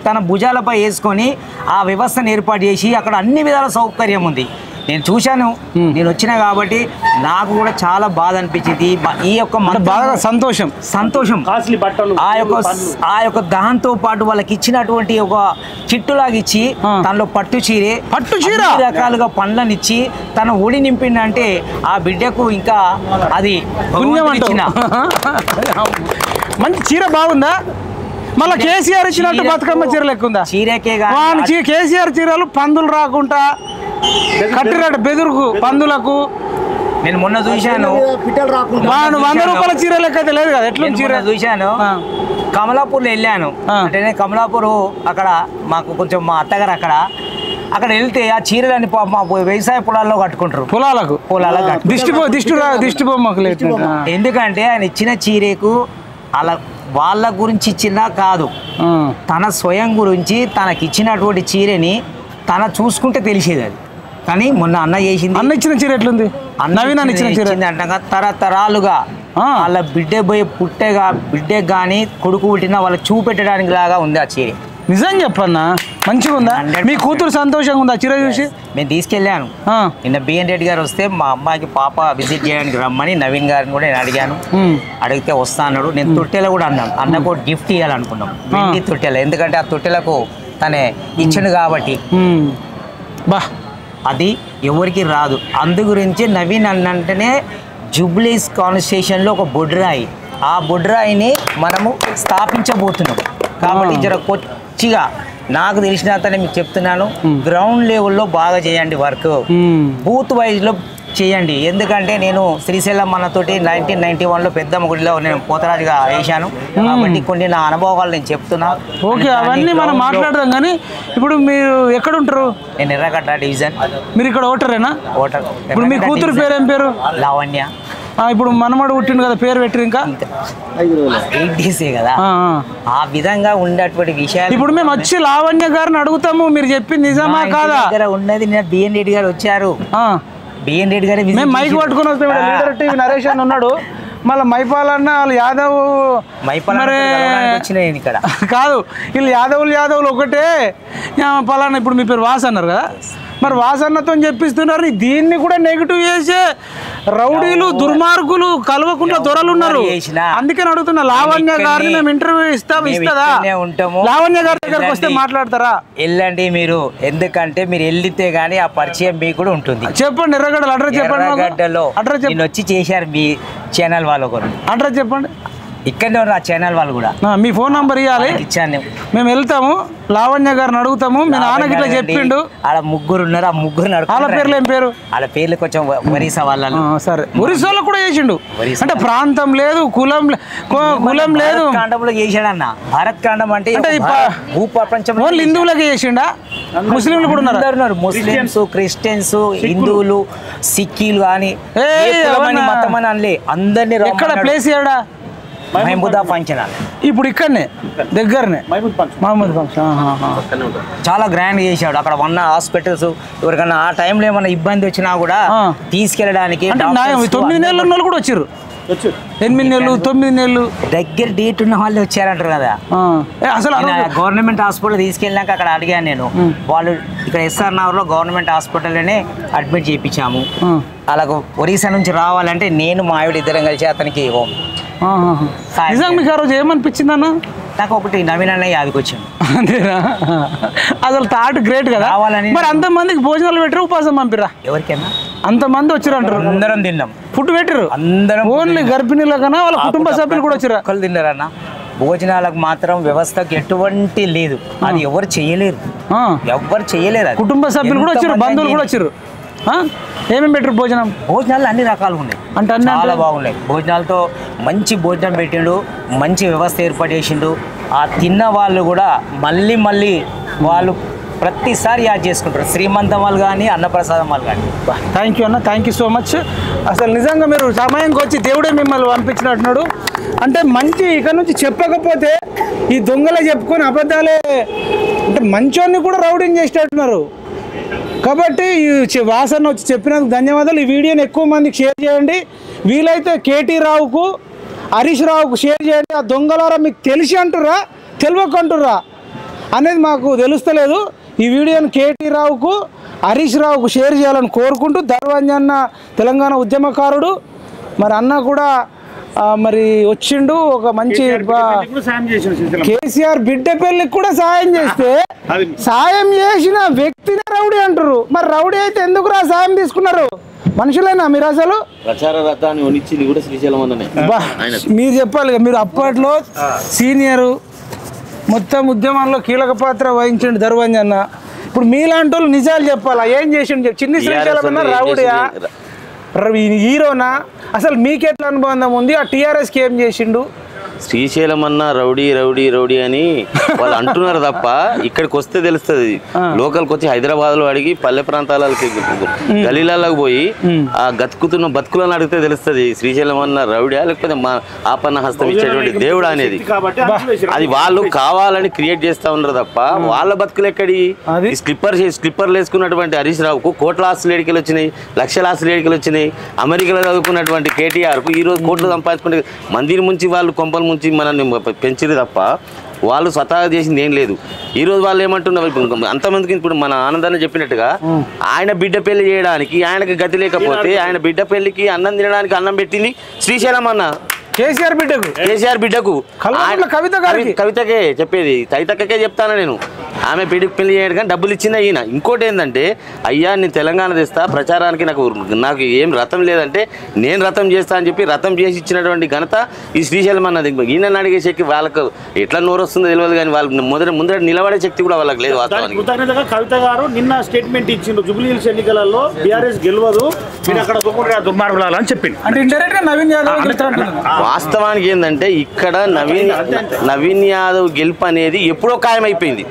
తన భుజాలపై వేసుకొని ఆ వ్యవస్థను ఏర్పాటు చేసి అక్కడ అన్ని విధాల సౌకర్యం ఉంది. నేను చూశాను, నేను వచ్చినా కాబట్టి నాకు కూడా చాలా బాధ అనిపించింది. ఈ యొక్క బాగా సంతోషం ఆ యొక్క దాంతో పాటు వాళ్ళకి ఇచ్చినటువంటి ఒక కిట్టులాగా ఇచ్చి తనలో పట్టు చీర రకాలుగా పండ్లను ఇచ్చి తన ఒడి నింపిందంటే ఆ బిడ్డకు ఇంకా అది మంచి చీర బాగుందా? మళ్ళీ కేసీఆర్ ఇచ్చినట్టు బతుకమ్మ చీర లెక్కుందా? చీరకే కేసీఆర్ చీరలు పందులు రాకుండా కట్టిరాడు బెదురుకు పందులకు. నేను మొన్న చూశాను, 100 రూపాయల చీర లెక్క అయితే లేదు కదా. ఎట్లా చీర చూశాను, కమలాపూర్లో వెళ్ళాను. అంటే కమలాపూర్ అక్కడ మాకు కొంచెం మా అత్తగారు అక్కడ వెళ్తే ఆ చీరలని మా వ్యవసాయ పొలాల్లో కట్టుకుంటారు. పొలాలకు దిష్టి బొమ్మకు. ఎందుకంటే ఆయన ఇచ్చిన చీరకు అలా వాళ్ళ గురించి ఇచ్చినా కాదు, తన స్వయం గురించి తనకిచ్చినటువంటి చీరని తన చూసుకుంటే తెలిసేది అది. కానీ మొన్న అన్న చేసింది. అన్న ఇచ్చిన చీర ఎట్లుంది? నవీన్ ఇచ్చిన చీర అంటగా తరతరాలుగా వాళ్ళ బిడ్డే కానీ కొడుకు పుట్టినా వాళ్ళకి చూపెట్టడానికి లాగా ఉంది ఆ చీర. నిజం చెప్పన్నా, మంచిగా ఉందా? మీ కూతురు సంతోషంగా ఉందా చీర చూసి? నేను తీసుకెళ్ళాను. నిన్న బిఎన్ రెడ్డి గారు వస్తే మా అమ్మాయికి పాప విజిట్ చేయడానికి రమ్మని నవీన్ గారిని కూడా నేను అడిగాను. అడిగితే వస్తా అన్నాడు. నేను తొట్టెల కూడా అన్నకు గిఫ్ట్ ఇవ్వాలనుకున్నాం, వెండి తొట్టెల. ఎందుకంటే ఆ తొట్టెలకు తనే ఇచ్చిండు కాబట్టి అది ఎవరికి రాదు. అందు గురించి నవీన్ అన్నంటేనే జూబ్లీస్ కాన్స్టిట్యూషన్లో ఒక బొడ్రాయి, ఆ బొడ్రాయిని మనము స్థాపించబోతున్నాం. కాబట్టి జర కొచ్చిగా నాకు తెలిసినంతనే మీకు చెప్తున్నాను, గ్రౌండ్ లెవెల్లో బాగా చేయండి వర్క్, బూత్ వైజ్లో చేయండి. ఎందుకంటే నేను శ్రీశైలం అన్నతోటి 1991లో పెద్దమ్మ గుడిలో నేను పోతరాజుగా వేశాను కాబట్టి కొన్ని నా అనుభవాలు నేను చెప్తున్నా. ఓకే, అవన్నీ మనం మాట్లాడదాం. కానీ ఇప్పుడు మీరు ఎక్కడ ఉంటారు? నేను ఎర్రగడ్డ డివిజన్. మీరు ఇక్కడ ఓటరేనా? ఓటర్. ఇప్పుడు మీ కూతురు పేరు ఏం పేరు? లావణ్య. ఇప్పుడు మనమడు పుట్టిండు కదా, పేరు పెట్టిరు ఇంకా 8 డేసే కదా. ఆ విధంగా ఉండేటువంటి విషయాలు ఇప్పుడు మేము వచ్చి లావణ్య గారిని అడుగుతాము, మీరు చెప్పింది నిజమా కాదా? ఉన్నది నిన్న బిఎన్ రెడ్డి గారు వచ్చారు. బిఎన్ రెడ్డి గారు మేము మైక్ పట్టుకుని వస్తాం. లీడర్ టీవీ నరేష్ అని ఉన్నాడు, మళ్ళీ మైపాలన్న వాళ్ళు యాదవ్ మరి ఇక్కడ కాదు వీళ్ళు యాదవులు ఒకటే పలానా ఇప్పుడు మీ పేరు వాస్ అన్నారు కదా మరి వాసన్నతో చెప్పిస్తున్నారు దీన్ని కూడా నెగిటివ్ చేసే రౌడీలు దుర్మార్గులు కలవకుండా దొరలు ఉన్నారు అందుకని అడుగుతున్నా లావణ్య గారిని మేము ఇంటర్వ్యూ ఇస్తుందా లావణ్య గారి దగ్గరకు వస్తే మాట్లాడతారా వెళ్ళండి మీరు ఎందుకంటే మీరు వెళ్తే గానీ ఆ పరిచయం మీకు కూడా ఉంటుంది చెప్పండి ఎర్రగడ్డలు అడ్రస్ చెప్పండి అడ్రస్ వచ్చి చేశారు మీ ఛానల్ వాళ్ళు కూడా అడ్రస్ చెప్పండి ఇక్కడనే ఉన్నారు ఆ ఛానల్ వాళ్ళు కూడా మీ ఫోన్ నంబర్ ఇవ్వాలి ఇచ్చాను మేము వెళ్తాము లావణ్య గారిని అడుగుతాము మీ నాన్నకి ఇట్లా చెప్పిండు ఆడ ముగ్గురు ఉన్నారు ఆ ముగ్గురు వాళ్ళ పేర్లు ఏం పేరు వాళ్ళ పేర్లు కొంచెం ఒరిస్సా వాళ్ళ సరే ఒరిస్సాలో కూడా చేసిండు అంటే ప్రాంతం లేదు కులం లేదు కాండంలో చేసాడన్న భారత్ కాండం అంటే భూప్రపంచం ఓన్లీ హిందువులకి చేసిండా ముస్లింలు కూడా ఉన్నారు ముస్లింస్ క్రిస్టియన్స్ హిందువులు సిక్కీలు కానీ మతం అని అనలే అందరినీ ఎక్కడ ప్లేస్ చేయడా మహమూదా ఫంక్షన్ ఇప్పుడు ఇక్కడనే దగ్గరనే మహమూద్ ఫంక్షన్ చాలా గ్రాండ్ చేశాడు అక్కడ ఉన్న హాస్పిటల్స్ ఎవరికన్నా ఆ టైంలో ఏమన్నా ఇబ్బంది వచ్చినా కూడా తీసుకెళ్ళడానికి 9 నెలలు ఉన్న వాళ్ళు కూడా వచ్చారు 8 నెలలు 9 నెలలు దగ్గర డేట్ ఉన్న వాళ్ళు వచ్చారంటారు కదా అసలు గవర్నమెంట్ హాస్పిటల్ తీసుకెళ్ళాక అక్కడ అడిగాను నేను వాళ్ళు ఇక్కడ ఎస్ఆర్ నగర్లో గవర్నమెంట్ హాస్పిటల్లోనే అడ్మిట్ చేయించాము అలాగ ఒరిస్సా నుంచి రావాలంటే నేను మా ఆవిడ ఇద్దరం కలిసి అతనికి నిజంగా మీకు ఆ రోజు ఏమనిపించింది అన్న నాకు ఒకటి నవీన్ అన్నయ్య యాదికి వచ్చింది అంతేనా అసలు థాట్ గ్రేట్ కదా మరి అంతమందికి భోజనాలు పెట్టరు ఉపాసం పంపిరా ఎవరికైనా అంతమంది వచ్చారు అంటారు అందరం తిన్నాం ఫుడ్ పెట్టరు అందరం ఓన్లీ గర్భిణీల కన్నా వాళ్ళ కుటుంబ సభ్యులు కూడా వచ్చారు ఒక్కళ్ళు తిన్నారన్న భోజనాలకు మాత్రం వ్యవస్థకు ఎటువంటి లేదు అది ఎవరు చేయలేరు కుటుంబ సభ్యులు కూడా వచ్చారు బంధువులు కూడా వచ్చారు ఏమేమి పెట్టరు భోజనాలు అన్ని రకాలు ఉన్నాయి అంటే చాలా బాగున్నాయి భోజనాలతో మంచి భోజనం పెట్టిండు మంచి వ్యవస్థ ఏర్పాటు చేసిండు ఆ తిన్న వాళ్ళు కూడా మళ్ళీ వాళ్ళు ప్రతిసారి యాడ్ చేసుకుంటారు శ్రీమంతం వాళ్ళు కానీ అన్నప్రసాదం వాళ్ళు కానీ థ్యాంక్ యూ అన్న థ్యాంక్ యూ సో మచ్ అసలు నిజంగా మీరు సమయంకి వచ్చి దేవుడే మిమ్మల్ని పంపించినట్టున్నాడు అంటే మంచి ఇక్కడ నుంచి చెప్పకపోతే ఈ దొంగలే చెప్పుకొని అబద్ధాలే అంటే మంచోన్ని కూడా రౌడింగ్ చేసేటట్టున్నారు కాబట్టి ఈ వాసన వచ్చి చెప్పినందుకు ధన్యవాదాలు ఈ వీడియోని ఎక్కువ మందికి షేర్ చేయండి వీలైతే కేటీ రావుకు హరీష్ రావుకు షేర్ చేయండి ఆ దొంగలారా మీకు తెలిసి అంటుర్రా తెలియకంటుర్రా అనేది మాకు తెలుస్తలేదు ఈ వీడియోని కేటీ రావుకు హరీష్ రావుకు షేర్ చేయాలని కోరుకుంటూ దర్వాంజ అన్న తెలంగాణ ఉద్యమకారుడు మరి అన్న కూడా మరి వచ్చిండు ఒక మంచి కేసీఆర్ బిడ్డ పెళ్లికి కూడా సాయం చేస్తే సాయం చేసిన వ్యక్తిని రౌడీ అంటారు మరి రౌడీ అయితే ఎందుకు సాయం తీసుకున్నారు మనుషులేనా మీరు అసలు ప్రచార రథాన్ని కొనిచ్చింది కూడా శ్రీశైలం మీరు చెప్పాలి మీరు అప్పట్లో సీనియరు మొత్తం ఉద్యమంలో కీలక పాత్ర వహించండి దర్వాంజ అన్న ఇప్పుడు మీలాంటి వాళ్ళు నిజాలు చెప్పాలా ఏం చేసిండు చిన్ని శ్రీశైలం అన్న రౌడీయా హీరోనా అసలు మీకెట్లా అనుబంధం ఉంది ఆ టీఆర్ఎస్కి ఏం చేసిండు శ్రీశైలం అన్న రౌడీ అని వాళ్ళు అంటున్నారు తప్ప ఇక్కడికి వస్తే తెలుస్తుంది లోకల్కి వచ్చి హైదరాబాద్ లో అడిగి పల్లె ప్రాంతాలకి గలీలాలకు పోయి ఆ గతుకుతున్న బతుకులను అడిగితే తెలుస్తుంది శ్రీశైలం అన్న రౌడీ లేకపోతే మా ఆపన్న హస్తం ఇచ్చేటువంటి దేవుడు అనేది అది వాళ్ళు కావాలని క్రియేట్ చేస్తా ఉన్నారు తప్ప వాళ్ళ బతుకులు ఎక్కడి స్లిప్పర్లు వేసుకున్నటువంటి హరీష్ రావుకు కోట్ల ఆస్తులు ఏడికలు వచ్చినాయి లక్షల ఆస్తులు ఏడికలు వచ్చినాయి అమెరికాలో చదువుకున్నటువంటి కేటీఆర్కు ఈ రోజు కోట్లు సంపాదించుకుంటే మందిని ముంచి వాళ్ళు కొంపల ముంచి మనల్ని పెంచిరు తప్ప వాళ్ళు స్వతహాగా చేసింది ఏం లేదు. ఈ రోజు వాళ్ళు ఏమంటున్నారు అంతమందికి ఇప్పుడు మన ఆనందాన్ని చెప్పినట్టుగా ఆయన బిడ్డ పెళ్లి చేయడానికి ఆయనకి గతి లేకపోతే ఆయన బిడ్డ పెళ్లికి అన్నం తినడానికి అన్నం పెట్టింది శ్రీశైలం అన్న కేసీఆర్ బిడ్డకు కవితకే చెప్పేది కవితకే చెప్తాను నేను ఆమె పెళ్లి చేయడం కానీ డబ్బులు ఇచ్చింది ఈయన. ఇంకోటి ఏంటంటే అయ్యా నేను తెలంగాణ తెస్తా ప్రచారానికి నాకు ఏం రథం లేదంటే నేను రథం చేస్తా అని చెప్పి రథం చేసి ఇచ్చినటువంటి ఘనత ఈ శ్రీశైలం అన్నది. ఈయన అడిగే శక్తి వాళ్ళకు ఎట్లా నోరు వస్తుందో తెలియదు కానీ వాళ్ళు ముందర నిలబడే శక్తి కూడా వాళ్ళకి లేదు. కృతజ్ఞతగా కవిత గారు నిన్న స్టేట్మెంట్ ఇచ్చిండు జూబ్లీ హిల్స్ ఎన్నికలలో బీఆర్ఎస్ గెలవదు మీరు అక్కడ దుర్మార్గులు అని చెప్పింది. అంటే ఇండైరెక్ట్ గా నవీన్ యాదవ్ వాస్తవానికి ఏంటంటే ఇక్కడ నవీన్ యాదవ్ గెలుపు అనేది ఎప్పుడో ఖాయమైపోయింది.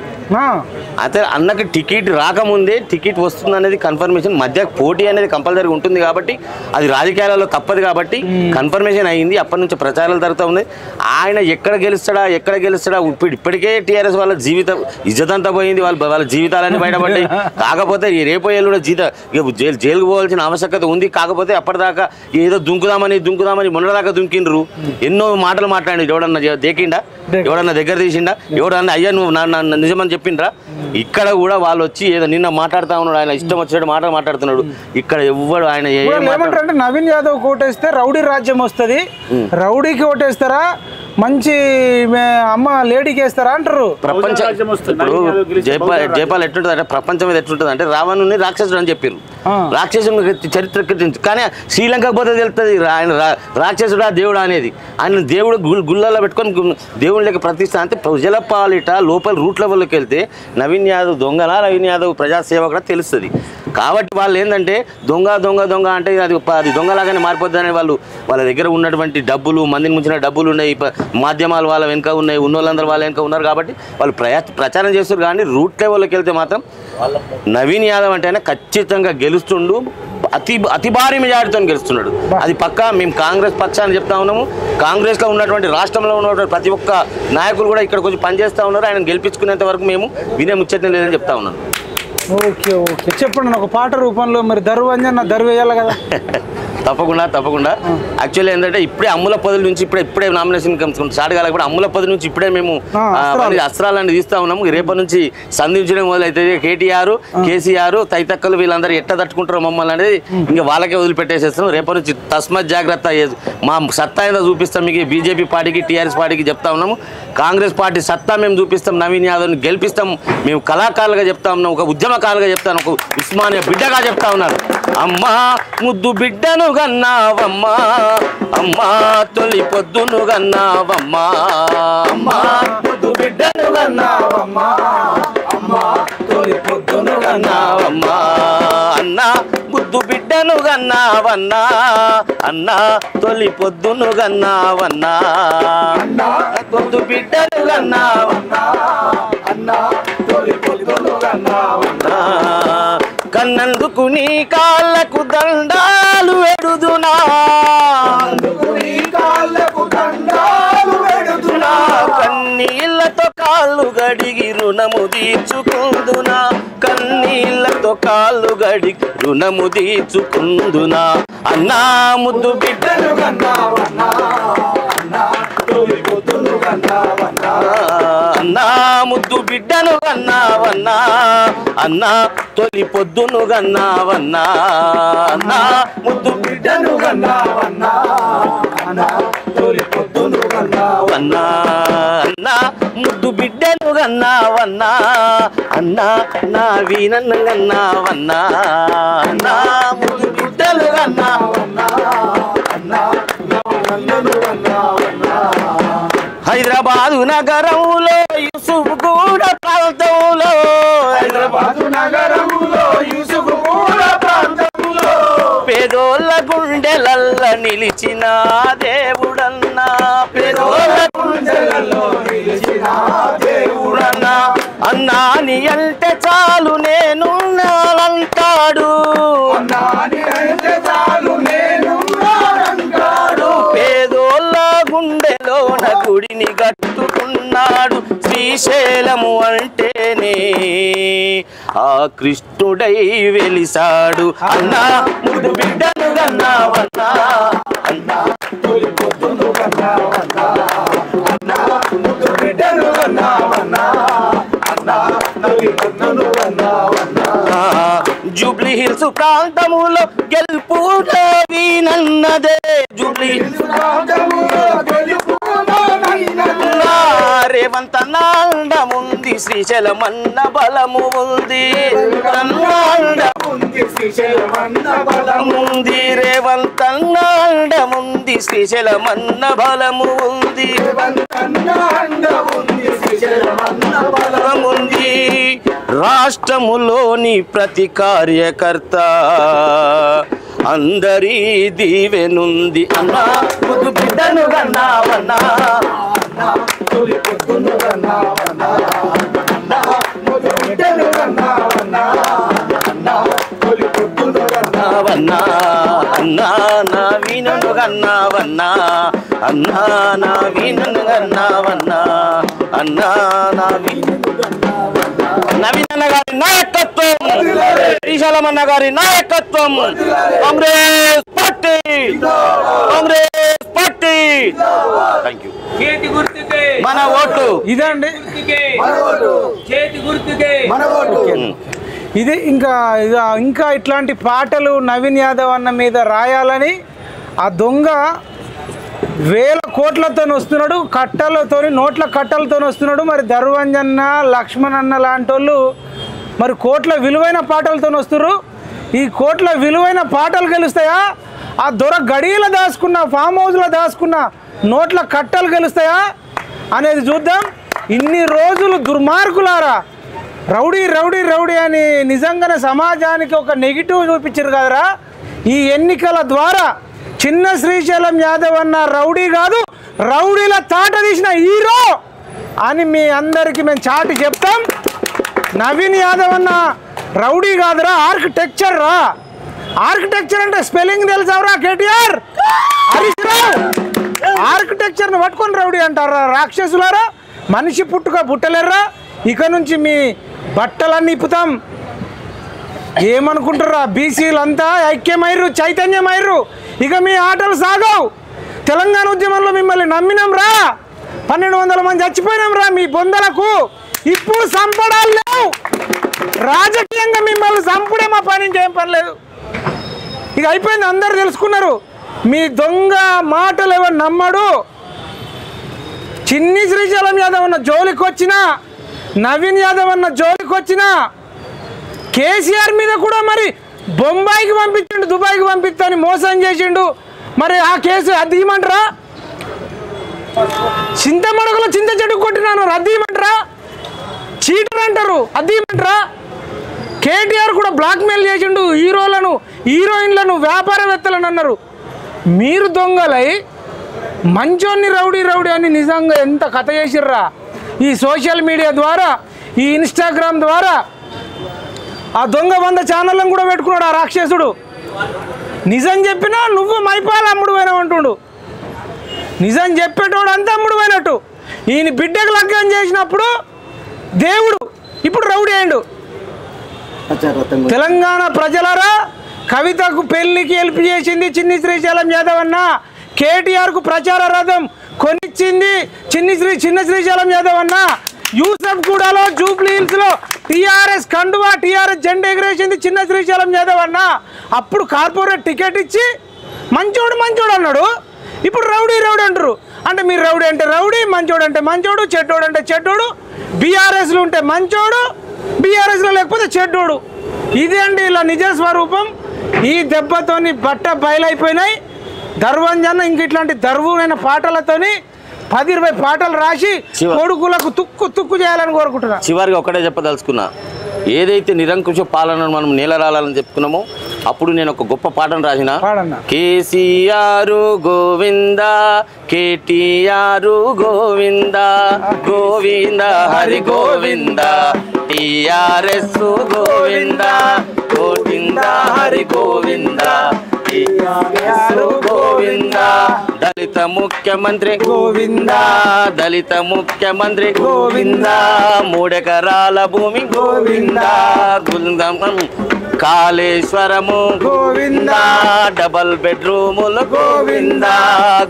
అయితే అన్నకి టికెట్ రాకముందే టికెట్ వస్తుంది అనేది కన్ఫర్మేషన్, మధ్య పోటీ అనేది కంపల్సరీ ఉంటుంది కాబట్టి అది రాజకీయాలలో తప్పదు కాబట్టి కన్ఫర్మేషన్ అయ్యింది. అప్పటి నుంచి ప్రచారాలు జరుగుతూ ఉన్నాయి. ఆయన ఎక్కడ గెలుస్తాడా ఇప్పటికే టీఆర్ఎస్ వాళ్ళ జీవితం ఇజ్జతంతా పోయింది, వాళ్ళ జీవితాలన్నీ బయటపడ్డాయి. కాకపోతే రేపు ఎల్లుండి జైలుకు పోవాల్సిన ఆవశ్యకత ఉంది. కాకపోతే అప్పటిదాకా ఏదో దుంకుదామని మొన్నదాకా దుంకిండ్రు, ఎన్నో మాటలు మాట్లాడి ఎవడన్నా దేకిండా, ఎవడన్నా దగ్గర తీసిండా, ఎవడన్నా అయ్యా నువ్వు నిజమని చెప్పిండ్రా. ఇక్కడ కూడా వాళ్ళు వచ్చి ఏదో నిన్న మాట్లాడుతూ ఉన్నాడు, ఆయన ఇష్టం వచ్చినట్టు మాట్లాడుతున్నాడు. ఇక్కడ ఎవ్వడు ఆయన ఏమంటారంటే నవీన్ యాదవ్ ఓటేస్తే రౌడీ రాజ్యం వస్తుంది, రౌడీకి ఓటేస్తారా మంచి అమ్మ లేడీకి వేస్తారా అంటారు. ప్రపంచం ఇప్పుడు జైపాల్ ఎట్లుంటుంది అంటే ప్రపంచం మీద ఎట్లుంటుంది అంటే రావణుని రాక్షసుడు అని చెప్పారు. రాక్షసుని చరిత్ర కానీ శ్రీలంక పోతే తెలుస్తుంది ఆయన రాక్షసుడా దేవుడా అనేది. ఆయన దేవుడు గుళ్ళల్లో పెట్టుకొని దేవుని లెక్క ప్రతిష్ట అంటే ప్రజల పాలిట లోపల రూట్ లెవెల్లోకి వెళ్తే నవీన్ యాదవ్ దొంగలా, నవీన్ యాదవ్ ప్రజాసేవ కూడా తెలుస్తుంది. కాబట్టి వాళ్ళు ఏంటంటే దొంగ అంటే అది దొంగలాగానే మారిపోద్దని వాళ్ళ దగ్గర ఉన్నటువంటి డబ్బులు, మందిని ముంచిన డబ్బులు ఉన్నాయి, మాధ్యమాలు వాళ్ళ వెనుక ఉన్నాయి, ఉన్నోళ్ళందరూ వాళ్ళ వెనుక ఉన్నారు కాబట్టి వాళ్ళు ప్రచారం చేస్తారు. కానీ రూట్ లెవెల్లోకి వెళ్తే మాత్రం నవీన్ యాదవ్ అంటే ఖచ్చితంగా గెలుస్తుండు, అతి భారీ మెజారిటీతో గెలుస్తున్నాడు. అది పక్కా. మేము కాంగ్రెస్ పక్షాన్ని చెప్తా ఉన్నాము. కాంగ్రెస్లో ఉన్నటువంటి రాష్ట్రంలో ఉన్నటువంటి ప్రతి ఒక్క నాయకులు కూడా ఇక్కడ కొంచెం పనిచేస్తూ ఉన్నారు. ఆయన గెలిపించుకునేంత వరకు మేము వినే ముచ్చటం లేదని చెప్తా ఉన్నాను. ఓకే చెప్పండి ఒక పాట రూపంలో మరి దర్వంజన్ వేయాలి కదా. తప్పకుండా యాక్చువల్లీ ఏంటంటే ఇప్పుడే అమ్ముల పదుల నుంచి ఇప్పుడే నామినేషన్ స్టార్ట్ కాలే కూడా అమ్ముల పది నుంచి ఇప్పుడే మేము అస్త్రాలన్నీ తీస్తా ఉన్నాము. రేపటి నుంచి సంధించడం మొదలైతుంది. కేటీఆర్, కేసీఆర్, తైతక్కలు వీళ్ళందరూ ఎట్లా తట్టుకుంటారో మమ్మల్ని అనేది ఇంకా వాళ్ళకే వదిలిపెట్టేసేస్తాం. రేపటి నుంచి తస్మత్ జాగ్రత్త, మా సత్తా ఏదో చూపిస్తాం మీకు. బీజేపీ పార్టీకి, టీఆర్ఎస్ పార్టీకి చెప్తా ఉన్నాము. కాంగ్రెస్ పార్టీ సత్తా మేము చూపిస్తాం, నవీన్ యాదవ్ని గెలిపిస్తాం. మేము కళాకారులుగా చెప్తా ఉన్నాం, ఒక ఉద్యమకారులుగా చెప్తాను, ఒక ఉస్మానియా బిడ్డగా చెప్తా ఉన్నారు. అమ్మా ముద్దు బిడ్డను గన్నావమ్మా, అమ్మా తొలి పొద్దును గన్నావమ్మా, అమ్మా ముద్దు బిడ్డను గన్నావమ్మా, అమ్మా తొలి పొద్దును గన్నావమ్మా, అన్నా ముద్దు బిడ్డను గన్నావన్నా, అన్నా తొలి పొద్దును గన్నావన్నా, అన్నా ముద్దు బిడ్డను గన్నావన్నా, అన్నా తొలి పొద్దును గన్నావన్నా. కన్నందుకు నీ కాళ్ళకు దండాలు వెడుదునా, కన్నీళ్లతో కాళ్ళు గడిగి రుణము తీర్చుకుందునా, కన్నీళ్లతో కాళ్ళు గడిగి రుణము తీర్చుకుందునా. అన్నా ముద్దు బిడ్డను గన్నావన్నా, అన్నా తొలి పొద్దును గన్నావన్నా, అన్నా ముద్దు బిడ్డను గన్నావన్నా, అన్నా తొలి పొద్దును గన్నావన్నా, అన్నా ముద్దు బిడ్డను గన్నావన్నా, అన్నా తొలి పొద్దును గన్నావన్నా, అన్నా ముద్దు బిడ్డను గన్నావన్నా, అన్నా నా వీనన్ను గన్నావన్నా, అన్నా ముద్దు బిడ్డను గన్నావన్నా, అన్నా హైదరాబాదు నగరంలో యూసుఫ్గూడ ప్రాంతంలో, హైదరాబాదు నగరంలో యూసుఫ్గూడ ప్రాంతంలో పేదోళ్ళ గుండెలల్ల నిలిచిన దేవుడన్నా, పేదోళ్ళ గుండెలలో నిలిచిన దేవుడన్నా. అన్నాని అంటే చాలు నేనున్నానంటాడు, అన్నాని అంటే చాలు నేనున్నానంటాడు. పేదోళ్ళ గుండెలోన గుడిని కట్టుకున్నాడు, శ్రీశైలము అంటేనే ఆ కృష్ణుడై వెలిసాడు. అన్నా ముద్దు బిడ్డను గన్నావన్నా, అన్నా తొలి పొద్దును గన్నావన్నా, అన్నా ముద్దు బిడ్డను గన్నావన్నా, అన్నా తొలి పొద్దును గన్నావన్నా. జూబ్లీ హిల్స్ ప్రాంతములో గెలుపు నన్నదే, జూబ్లీ హిల్స్ ప్రాంతములో గెలుపు రేవంత నాండముంది, శ్రీశైలమన్న బలము ఉంది, శ్రీశైలమన్నబలముంది, రేవంత నాండముంది, శ్రీశైలమన్న బలము ఉంది, బలముంది. రాష్ట్రములోని ప్రతి కార్యకర్త అందరి దీవెనుంది. అన్నా ముద్దు బిడ్డను గన్నావన్నా, అన్నా తొలి పొద్దును గన్నావన్నా, అన్నా అన్నా అన్నా నా వీణను గన్నావన్నా అన్నా నా వీణను గన్నావన్నా అన్నా నా నవీనన్న గారి నాయకత్వం, శ్రీశైలమన్న గారి నాయకత్వం, Congress party, Congress party. Thank you. చేతి గుర్తుకే మన ఓటు. ఇదండి చేతి గుర్తుకే మన ఓటు. ఇది ఇంకా ఇట్లాంటి పాటలు నవీన్ యాదవ్ అన్న మీద రాయాలని ఆ దొంగ వేల కోట్లతో వస్తున్నాడు, కట్టలతో నోట్ల కట్టలతో వస్తున్నాడు. మరి ధర్వంజన్న లక్ష్మణ్ అన్న లాంటి వాళ్ళు మరి కోట్ల విలువైన పాటలతో వస్తున్నారు. ఈ కోట్ల విలువైన పాటలు గెలుస్తాయా, ఆ దొర గడియలు దాచుకున్న ఫామ్ హౌస్లో దాచుకున్న నోట్ల కట్టలు గెలుస్తాయా అనేది చూద్దాం. ఇన్ని రోజులు దుర్మార్గులారా రౌడీ రౌడీ రౌడీ అని నిజంగానే సమాజానికి ఒక నెగిటివ్ చూపించారు కదరా. ఈ ఎన్నికల ద్వారా చిన్న శ్రీశైలం యాదవ్ అన్న రౌడీ కాదు, రౌడీల తాట తీసిన హీరో అని మీ అందరికీ మేము చాటి చెప్తాం. నవీన్ యాదవ్ అన్న రౌడీ కాదురా, ఆర్కిటెక్చర్ రా. ఆర్కిటెక్చర్ అంటే స్పెల్లింగ్ తెలుసావురా కేటీఆర్, హరీష్ రావు. ఆర్కిటెక్చర్ని పట్టుకొని రౌడీ అంటారా రాక్షసులారా? మనిషి పుట్టుక పుట్టలేరా? ఇక నుంచి మీ బట్టలన్నీ ఇప్పుతాం. ఏమనుకుంటారా? బీసీలంతా ఐక్యమైర్రు, చైతన్యమైర్రు. ఇక మీ ఆటలు సాగవు. తెలంగాణ ఉద్యమంలో మిమ్మల్ని నమ్మినాం రా, 1200 మంది చచ్చిపోయినాం రా మీ బొందలకు. ఇప్పుడు సంపడాలు లేవు. రాజకీయంగా మిమ్మల్ని చంపుడే మా పని, ఇంకేం పని లేదు. ఇక అయిపోయింది, అందరు తెలుసుకున్నారు. మీ దొంగ మాటలు ఎవరు నమ్మడు. చిన్ని శ్రీశైలం యాదవ్ అన్న జోలికి వచ్చినా, నవీన్ యాదవ్ అన్న జోలికి వచ్చినా, కేసీఆర్ మీద కూడా మరి బొంబాయికి పంపించిండు, దుబాయ్కి పంపిస్తాను మోసం చేసిండు. మరి ఆ కేసు అద్దీయమంటారా? చింతమడుగులో చింత చెట్టు కొట్టినాను అద్దీయమంటారా? చీటర్ అంటారు, అద్దీయమంటారా? కేటీఆర్ కూడా బ్లాక్మెయిల్ చేసిండు హీరోలను, హీరోయిన్లను, వ్యాపారవేత్తలను అన్నారు. మీరు దొంగలై మంచోన్ని రౌడీ రౌడీ అని నిజంగా ఎంత కథ చేసిర్రా. ఈ సోషల్ మీడియా ద్వారా, ఈ ఇన్స్టాగ్రామ్ ద్వారా ఆ దొంగ 100 ఛానళ్ళను కూడా పెట్టుకున్నాడు ఆ రాక్షసుడు. నిజం చెప్పినా నువ్వు మైపాల అమ్ముడు పోయినావు. నిజం చెప్పేటోడు అంతా అమ్ముడు పోయినట్టు. ఈయన బిడ్డకు లగ్గం చేసినప్పుడు దేవుడు, ఇప్పుడు రౌడీ అయిండు. తెలంగాణ ప్రజలరా, కవితకు పెళ్లికి హెల్ప్ చేసింది చిన్ని శ్రీశైలం యాదవ్ అన్న. కేటీఆర్కు ప్రచార రథం కొనిచ్చింది చిన్న శ్రీశైలం యాదవ్ అన్న. యూసఫ్ గూడలో, జూబ్లీ హిల్స్లో టీఆర్ఎస్ కండువా, టీఆర్ఎస్ జెండా ఎగరేసింది చిన్న శ్రీశైలం యాదవ్ అన్న. అప్పుడు కార్పొరేట్ టికెట్ ఇచ్చి మంచోడు మంచోడు అన్నాడు. ఇప్పుడు రౌడీ రౌడీ అంటారు. అంటే మీరు రౌడీ అంటే రౌడీ, మంచోడు అంటే మంచోడు, చెడ్డోడు అంటే చెడ్డోడు. బీఆర్ఎస్లో ఉంటే మంచోడు, బీఆర్ఎస్లో లేకపోతే చెడ్డోడు. ఇది అండి ఇలా నిజ స్వరూపం. ఈ దెబ్బతోని బట్ట బయలైపోయినాయి. ధర్వంజన్ ఇంక ఇట్లాంటి దర్వునైన పాటలతోని 10-20 పాటలు రాసి కొడుకులకు తుక్కు తుక్కు చేయాలని కోరుకుంటున్నా. చివరిగా ఒకటే చెప్పదలుచుకున్నా, ఏదైతే నిరంకుశ పాలనను మనం నేలరాలని చెప్పుకున్నామో అప్పుడు నేను ఒక గొప్ప పాటను రాసిన. KCR Govinda, KTR Govinda, Govinda Hari Govinda, TRS Govinda, Govinda Hari Govinda, Govinda, దళిత ముఖ్యమంత్రి గోవింద, దళిత ముఖ్యమంత్రి గోవింద, 3 ఎకరాల భూమి గోవింద, కాళేశ్వరము గోవింద, డబల్ బెడ్రూములు గోవింద,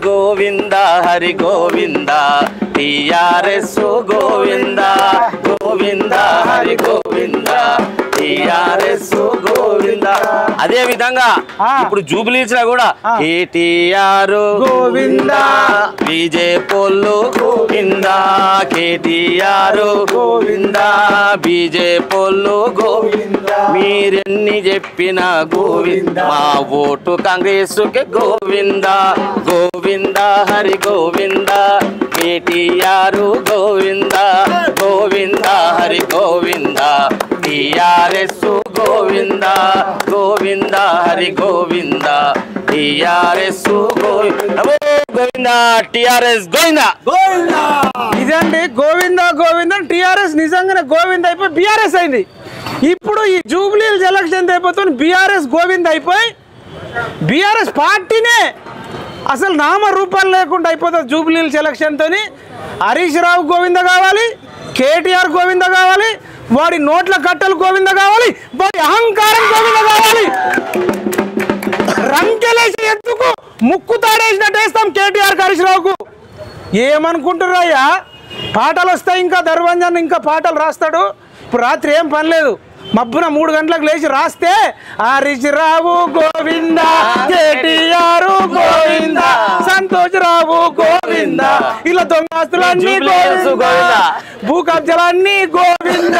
గోవింద హరి గోవింద, టీఆర్ఎస్ గోవింద, గోవింద హరి గోవింద, టీఆర్ఎస్ గోవింద. అదే విధంగా ఇప్పుడు జూబ్లీస్ లో కూడా KTR Govinda, BJP Govinda, KTR Govinda, BJP Govinda. మీరెన్ని చెప్పినా గోవింద, మా ఓటు కాంగ్రెస్ కి Govinda, Govinda Hari Govinda, KTR Govinda, Govinda Hari Govinda, TRS Govinda, Govinda Hari Govinda, TRS Govinda, TRS Govinda. ఇదండి గోవింద గోవింద. టీఆర్ఎస్ నిజంగానే గోవింద అయిపోయి బీఆర్ఎస్ అయింది. ఇప్పుడు ఈ జూబ్లీహిల్స్ ఎలక్షన్ అయిపోతుంది, బీఆర్ఎస్ గోవింద్ అయిపోయి బీఆర్ఎస్ పార్టీనే అసలు నామరూపాలు లేకుండా అయిపోతుంది జూబ్లీహిల్స్ ఎలక్షన్తో. హరీష్ రావు గోవింద కావాలి, కేటీఆర్ గోవింద కావాలి, వాడి నోట్ల కట్టలు గోవింద కావాలి, వాడి అహంకారం గోవింద కావాలి. రంకెలేసి ఎత్తుకు ముక్కు తాడేసినట్టు వేస్తాం కేటీఆర్ హరీష్ రావుకు. ఏమనుకుంటున్నారయ్యా, పాటలు వస్తాయి, ఇంకా ధర్వంజన్ ఇంకా పాటలు రాస్తాడు. ఇప్పుడు రాత్రి ఏం పని లేదు, మబ్బున 3 గంటలకు లేచి రాస్తే హరీష్ రావు గోవింద, కేటీఆర్ గోవింద, సంతోష్ రావు గోవింద, ఇలా దొంగాస్తులన్నీ గోవింద, భూ కబ్జాలన్నీ గోవింద,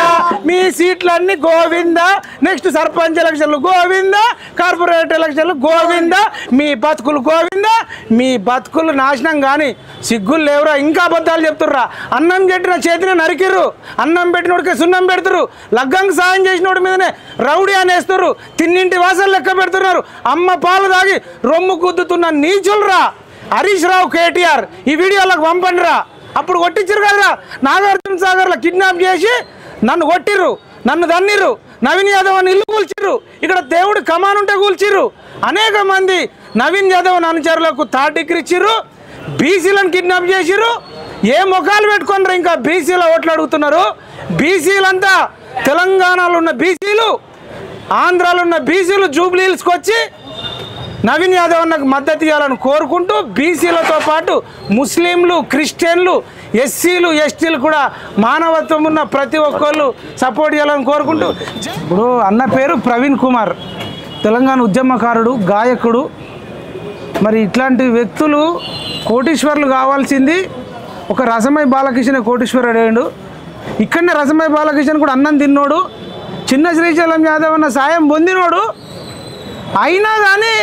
మీ సీట్లన్నీ గోవింద, నెక్స్ట్ సర్పంచ్ ఎలక్షన్లు గోవింద, కార్పొరేట్ ఎలక్షన్లు గోవింద, మీ బతుకులు గోవింద. మీ బతుకులు నాశనం కానీ సిగ్గులు లేవురా, ఇంకా అబద్ధాలు చెప్తుర్రా. అన్నం పెట్టిన చేతిని నరికిర్రు, అన్నం పెట్టినోడికి సున్నం పెడుతురు, లగ్గంకి సాయం చేసినోడి మీదనే రౌడీ అనేస్తారు, తిన్నింటి వాసలు లెక్క పెడుతున్నారు, అమ్మ పాలు తాగి రొమ్ము కుద్దుతున్న నీచులరా హరీష్ రావు కేటీఆర్. ఈ వీడియోలకు పంపండిరా. అప్పుడు కొట్టించారు కదరా నాగార్జున సాగర్లో కిడ్నాప్ చేసి నన్ను కొట్టిర్రు, నన్ను దన్నిర్రు, నవీన్ యాదవ్ అని ఇల్లు కూల్చిర్రు, ఇక్కడ దేవుడు కమానుంటే కూల్చిర్రు. అనేక మంది నవీన్ యాదవ్ అనుచరులకు 3rd డిగ్రీ ఇచ్చిర్రు, బీసీలను కిడ్నాప్ చేసిర్రు. ఏ ముఖాలు పెట్టుకున్నారు ఇంకా బీసీల ఓట్లు అడుగుతున్నారు. బీసీలంతా తెలంగాణలో ఉన్న బీసీలు, ఆంధ్రాలో ఉన్న బీసీలు జూబ్లీహిల్స్కి వచ్చి నవీన్ యాదవ్ అన్నకు మద్దతు ఇవ్వాలని కోరుకుంటూ, బీసీలతో పాటు ముస్లింలు, క్రిస్టియన్లు, ఎస్సీలు, ఎస్టీలు కూడా మానవత్వం ఉన్న ప్రతి ఒక్కళ్ళు సపోర్ట్ చేయాలని కోరుకుంటూ. ఇప్పుడు అన్న పేరు ప్రవీణ్ కుమార్, తెలంగాణ ఉద్యమకారుడు, గాయకుడు. మరి ఇట్లాంటి వ్యక్తులు కోటీశ్వర్లు కావాల్సింది ఒక రసమై బాలకృష్ణ కోటీశ్వరుడు అయ్యాడు. ఇక్కడనే రసమై బాలకృష్ణ కూడా అన్నం తిన్నోడు, చిన్న శ్రీశైలం యాదవ్ అన్న సాయం పొందినోడు. అయినా కానీ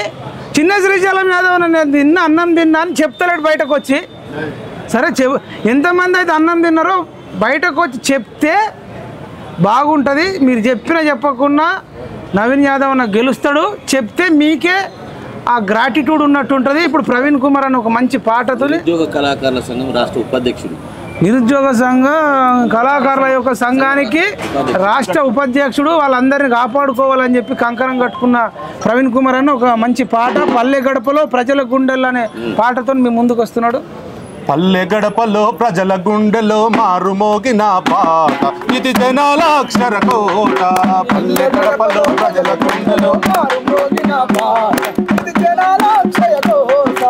చిన్న శ్రీశైలం యాదవ్ అన్న నేను అన్నం తిన్నా అని చెప్తలేడు బయటకు వచ్చి. సరే ఎంతమంది అయితే అన్నం తిన్నారో బయటకు వచ్చి చెప్తే బాగుంటుంది. మీరు చెప్పకుండా నవీన్ యాదవ్ అన్న గెలుస్తాడు, చెప్తే మీకే ఆ గ్రాటిట్యూడ్ ఉన్నట్టు ఉంటుంది. ఇప్పుడు ప్రవీణ్ కుమార్ అని ఒక మంచి పాటతో నిరుద్యోగ కళాకారుల సంఘం రాష్ట్ర ఉపాధ్యక్షుడు, నిరుద్యోగ కళాకారుల యొక్క సంఘానికి రాష్ట్ర ఉపాధ్యక్షుడు, వాళ్ళందరినీ కాపాడుకోవాలని చెప్పి కంకణం కట్టుకున్న ప్రవీణ్ కుమార్ అని ఒక మంచి పాట పల్లె గడపలో ప్రజల గుండెల్లో అనే పాటతో మీ ముందుకు వస్తున్నాడు. పల్లె గడపలో ప్రజల గుండెలో మారుమోగిన పాట ఇది జనాల అక్షర కోట. పల్లె గడపలో ప్రజల గుండెలో మారుమోగిన పాట ఇది జనాల అక్షర కోట.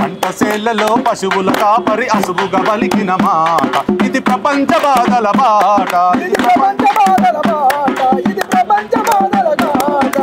పంటసేళ్లలో పశువుల కాపరి అసువుగా పలికిన మాట ఇది ప్రపంచ బాధల బాట. ఇది ప్రపంచ బాధల బాట, ఇది ప్రపంచ బాధల బాట.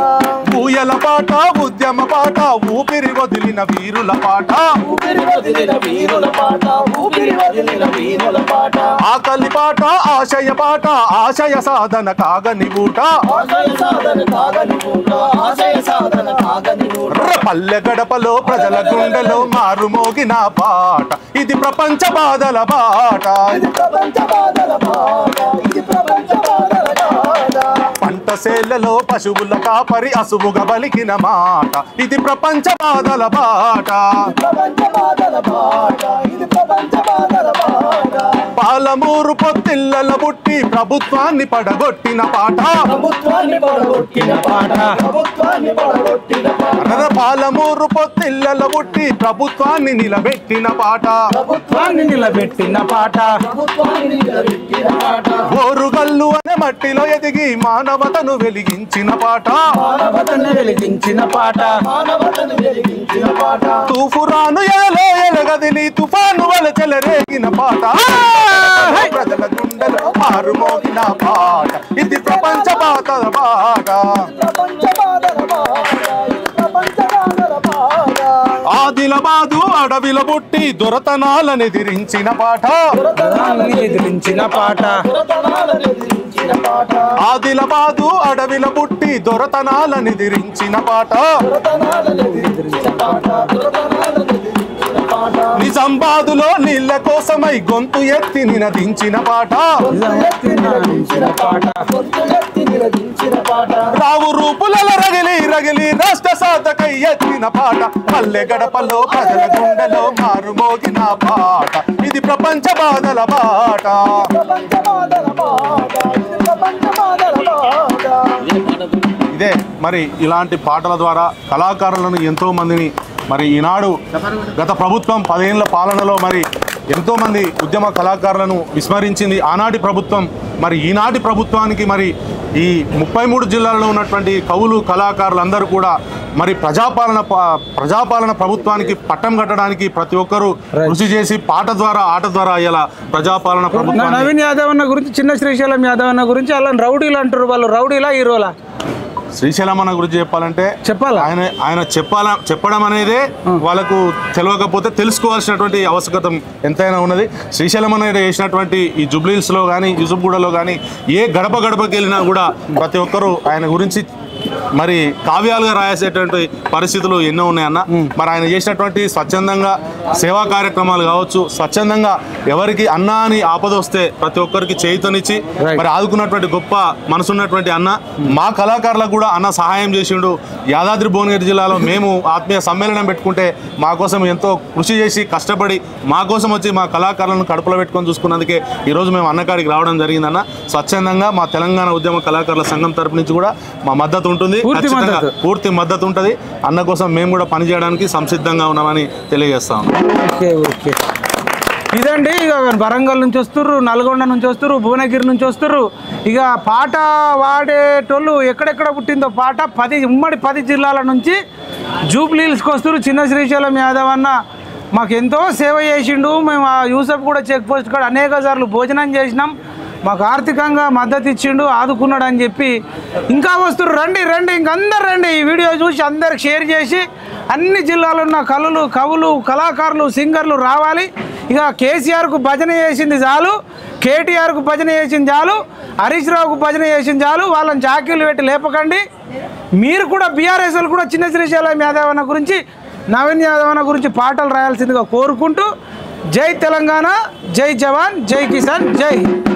ఊయల పాట, ఉద్యమ పాట, ఊపిరి వదిలిన వీరుల పాట, ఊపిరి వదిలిన వీరుల పాట, ఊపిరి వదిలిన వీరుల పాట. ఆకలి పాట, ఆశయ పాట, ఆశయ సాధన కాగని బూట, ఆశయ సాధన కాగని బూట, ఆశయ సాధన కాగని బూట. పల్లె గడపలో ప్రజల గుండెలో మారుమోగిన పాట ఇది ప్రపంచ బాధల బాట. ఇది ప్రపంచ బాధల బాట, ఇది ప్రపంచ బాధల బాట. పంటసేళ్లలో పశువుల కాపరి అసువుగా బలికిన మాట ఇది ప్రపంచ బాధల బాట. ప్రపంచ బాధల బాట, ఇది ప్రపంచ బాధల బాట. పాలమూరు పొత్తిళ్ళల బుట్టి ప్రభుత్వాన్ని పడగొట్టిన పాట, ప్రభుత్వాన్ని పడగొట్టిన పాట, ప్రభుత్వాన్ని పడగొట్టిన పాట. పాలమూరు పొత్తిళ్ళల బుట్టి ప్రభుత్వాన్ని నిలబెట్టిన పాట, ప్రభుత్వాన్ని నిలబెట్టిన పాట, ప్రభుత్వాన్ని నిలబెట్టిన పాట. ఓరుగల్లు అనే మట్టిలో ఎదిగి మానవతను వెలిగించిన పాట, మానవతను వెలిగించిన పాట, మానవతను వెలిగించిన పాట. తూఫురాను ఎలో ఎలగదిలి తుఫాను వల చెలరేగిన పాట ప్రజల గుండెలో మారుమోగిన పాట ఇది ప్రపంచ బాధల బాట. ప్రపంచ బాధల బాట, ప్రపంచ బాధల బాట. ఆదిలాబాదు అడవిల బుట్టి దొరతనాలను ఎదిరించిన పాట, ఎదిరించిన పాట, ఆదిలాబాదు అడవిల బుట్టి దొరతనాలను ఎదిరించిన పాట. నిజామాబాదులో నీళ్ల కోసమై గొంతు ఎత్తి నినదించిన పాట, రావు రూపులలో రగిలి రగిలి రాష్ట్ర సాధకై ఎత్తిన పాట. పల్లె గడపలో ప్రజల గుండెలో మారుమోగిన పాట ఇది ప్రపంచ బాధల బాట. ప్రపంచ బాధల బాట, ఇది ప్రపంచ బాధల బాట. మరి ఇలాంటి పాటల ద్వారా కళాకారులను ఎంతోమందిని మరి ఈనాడు గత ప్రభుత్వం 10 ఏళ్ల పాలనలో మరి ఎంతోమంది ఉద్యమ కళాకారులను విస్మరించింది ఆనాటి ప్రభుత్వం. మరి ఈనాటి ప్రభుత్వానికి మరి ఈ 33 జిల్లాల్లో ఉన్నటువంటి కవులు కళాకారులందరూ కూడా మరి ప్రజాపాలన ప్రభుత్వానికి పట్టం కట్టడానికి ప్రతి ఒక్కరూ కృషి చేసి పాట ద్వారా ఆట ద్వారా ఇలా ప్రజాపాలన ప్రభుత్వం. నవీన్ యాదవ్ అన్న గురించి, చిన్న శ్రీశైలం యాదవ్ అన్న గురించి అలా రౌడీలు అంటారు. వాళ్ళు రౌడీలా హీరోలా? శ్రీశైలం అన్న గురించి చెప్పాలంటే ఆయన చెప్పడం అనేదే వాళ్ళకు తెలియకపోతే తెలుసుకోవాల్సినటువంటి ఆవశ్యకత ఎంతైనా ఉన్నది. శ్రీశైలం అనేది చేసినటువంటి ఈ జూబ్లీహిల్స్లో కానీ యూసుఫ్గూడలో కానీ ఏ గడపకి వెళ్ళినా కూడా ప్రతి ఒక్కరూ ఆయన గురించి మరి కావ్యాలుగా రాసేటువంటి పరిస్థితులు ఎన్నో ఉన్నాయన్న. మరి ఆయన చేసినటువంటి స్వచ్ఛందంగా సేవా కార్యక్రమాలు కావచ్చు, స్వచ్ఛందంగా ఎవరికి అన్న అని ఆపద వస్తే ప్రతి ఒక్కరికి చేయుతనిచ్చి మరి ఆదుకున్నటువంటి గొప్ప మనసున్నటువంటి అన్న. మా కళాకారులకు కూడా అన్న సహాయం చేసిండు. యాదాద్రి భువనగిరి జిల్లాలో మేము ఆత్మీయ సమ్మేళనం పెట్టుకుంటే మా కోసం ఎంతో కృషి చేసి కష్టపడి మా కోసం వచ్చి మా కళాకారులను కడుపులో పెట్టుకొని చూసుకున్నందుకే ఈరోజు మేము అన్నకాడికి రావడం జరిగిందన్న. స్వచ్ఛందంగా మా తెలంగాణ ఉద్యమ కళాకారుల సంఘం తరపు నుంచి కూడా మా మద్దతు ఉంటుంది, పూర్తి మద్దతు ఉంటుంది. అన్న కోసం మేము కూడా పనిచేయడానికి సంసిద్ధంగా ఉన్నామని తెలియజేస్తాం. ఓకే, ఇదండి. ఇక వరంగల్ నుంచి వస్తుర్రు, నల్గొండ నుంచి వస్తుర్రు, భువనగిరి నుంచి వస్తుర్రు. ఇక పాట వాడేటోళ్ళు ఎక్కడెక్కడ పుట్టిందో పాట ఉమ్మడి 10 జిల్లాల నుంచి జూబ్లీహిల్స్కి వస్తుర్రు. చిన్న శ్రీశైలం యాదవ్ అన్న మాకు ఎంతో సేవ చేసిండు. మేము ఆ యూసఫ్గూడ చెక్ పోస్ట్ కాడ అనేక సార్లు భోజనం చేసినాం. మాకు ఆర్థికంగా మద్దతు ఇచ్చిండు, ఆదుకున్నాడు అని చెప్పి ఇంకా వస్తున్నారు. రండి ఇంకందరు రండి. ఈ వీడియో చూసి అందరికి షేర్ చేసి అన్ని జిల్లాలో ఉన్న కవులు కళాకారులు సింగర్లు రావాలి. ఇక కేసీఆర్కు భజన చేసింది చాలు, కేటీఆర్కు భజన చేసింది చాలు, హరీష్ రావుకు భజన చేసింది చాలు. వాళ్ళని చాకీలు పెట్టి లేపకండి. మీరు కూడా బీఆర్ఎస్ వాళ్ళు కూడా చిన్న శ్రీశైలం యాదవ్ అన్న గురించి, నవీన్ యాదవ్ అన్న గురించి పాటలు రాయాల్సిందిగా కోరుకుంటూ జై తెలంగాణ, జై జవాన్, జై కిసాన్, జై హింద్.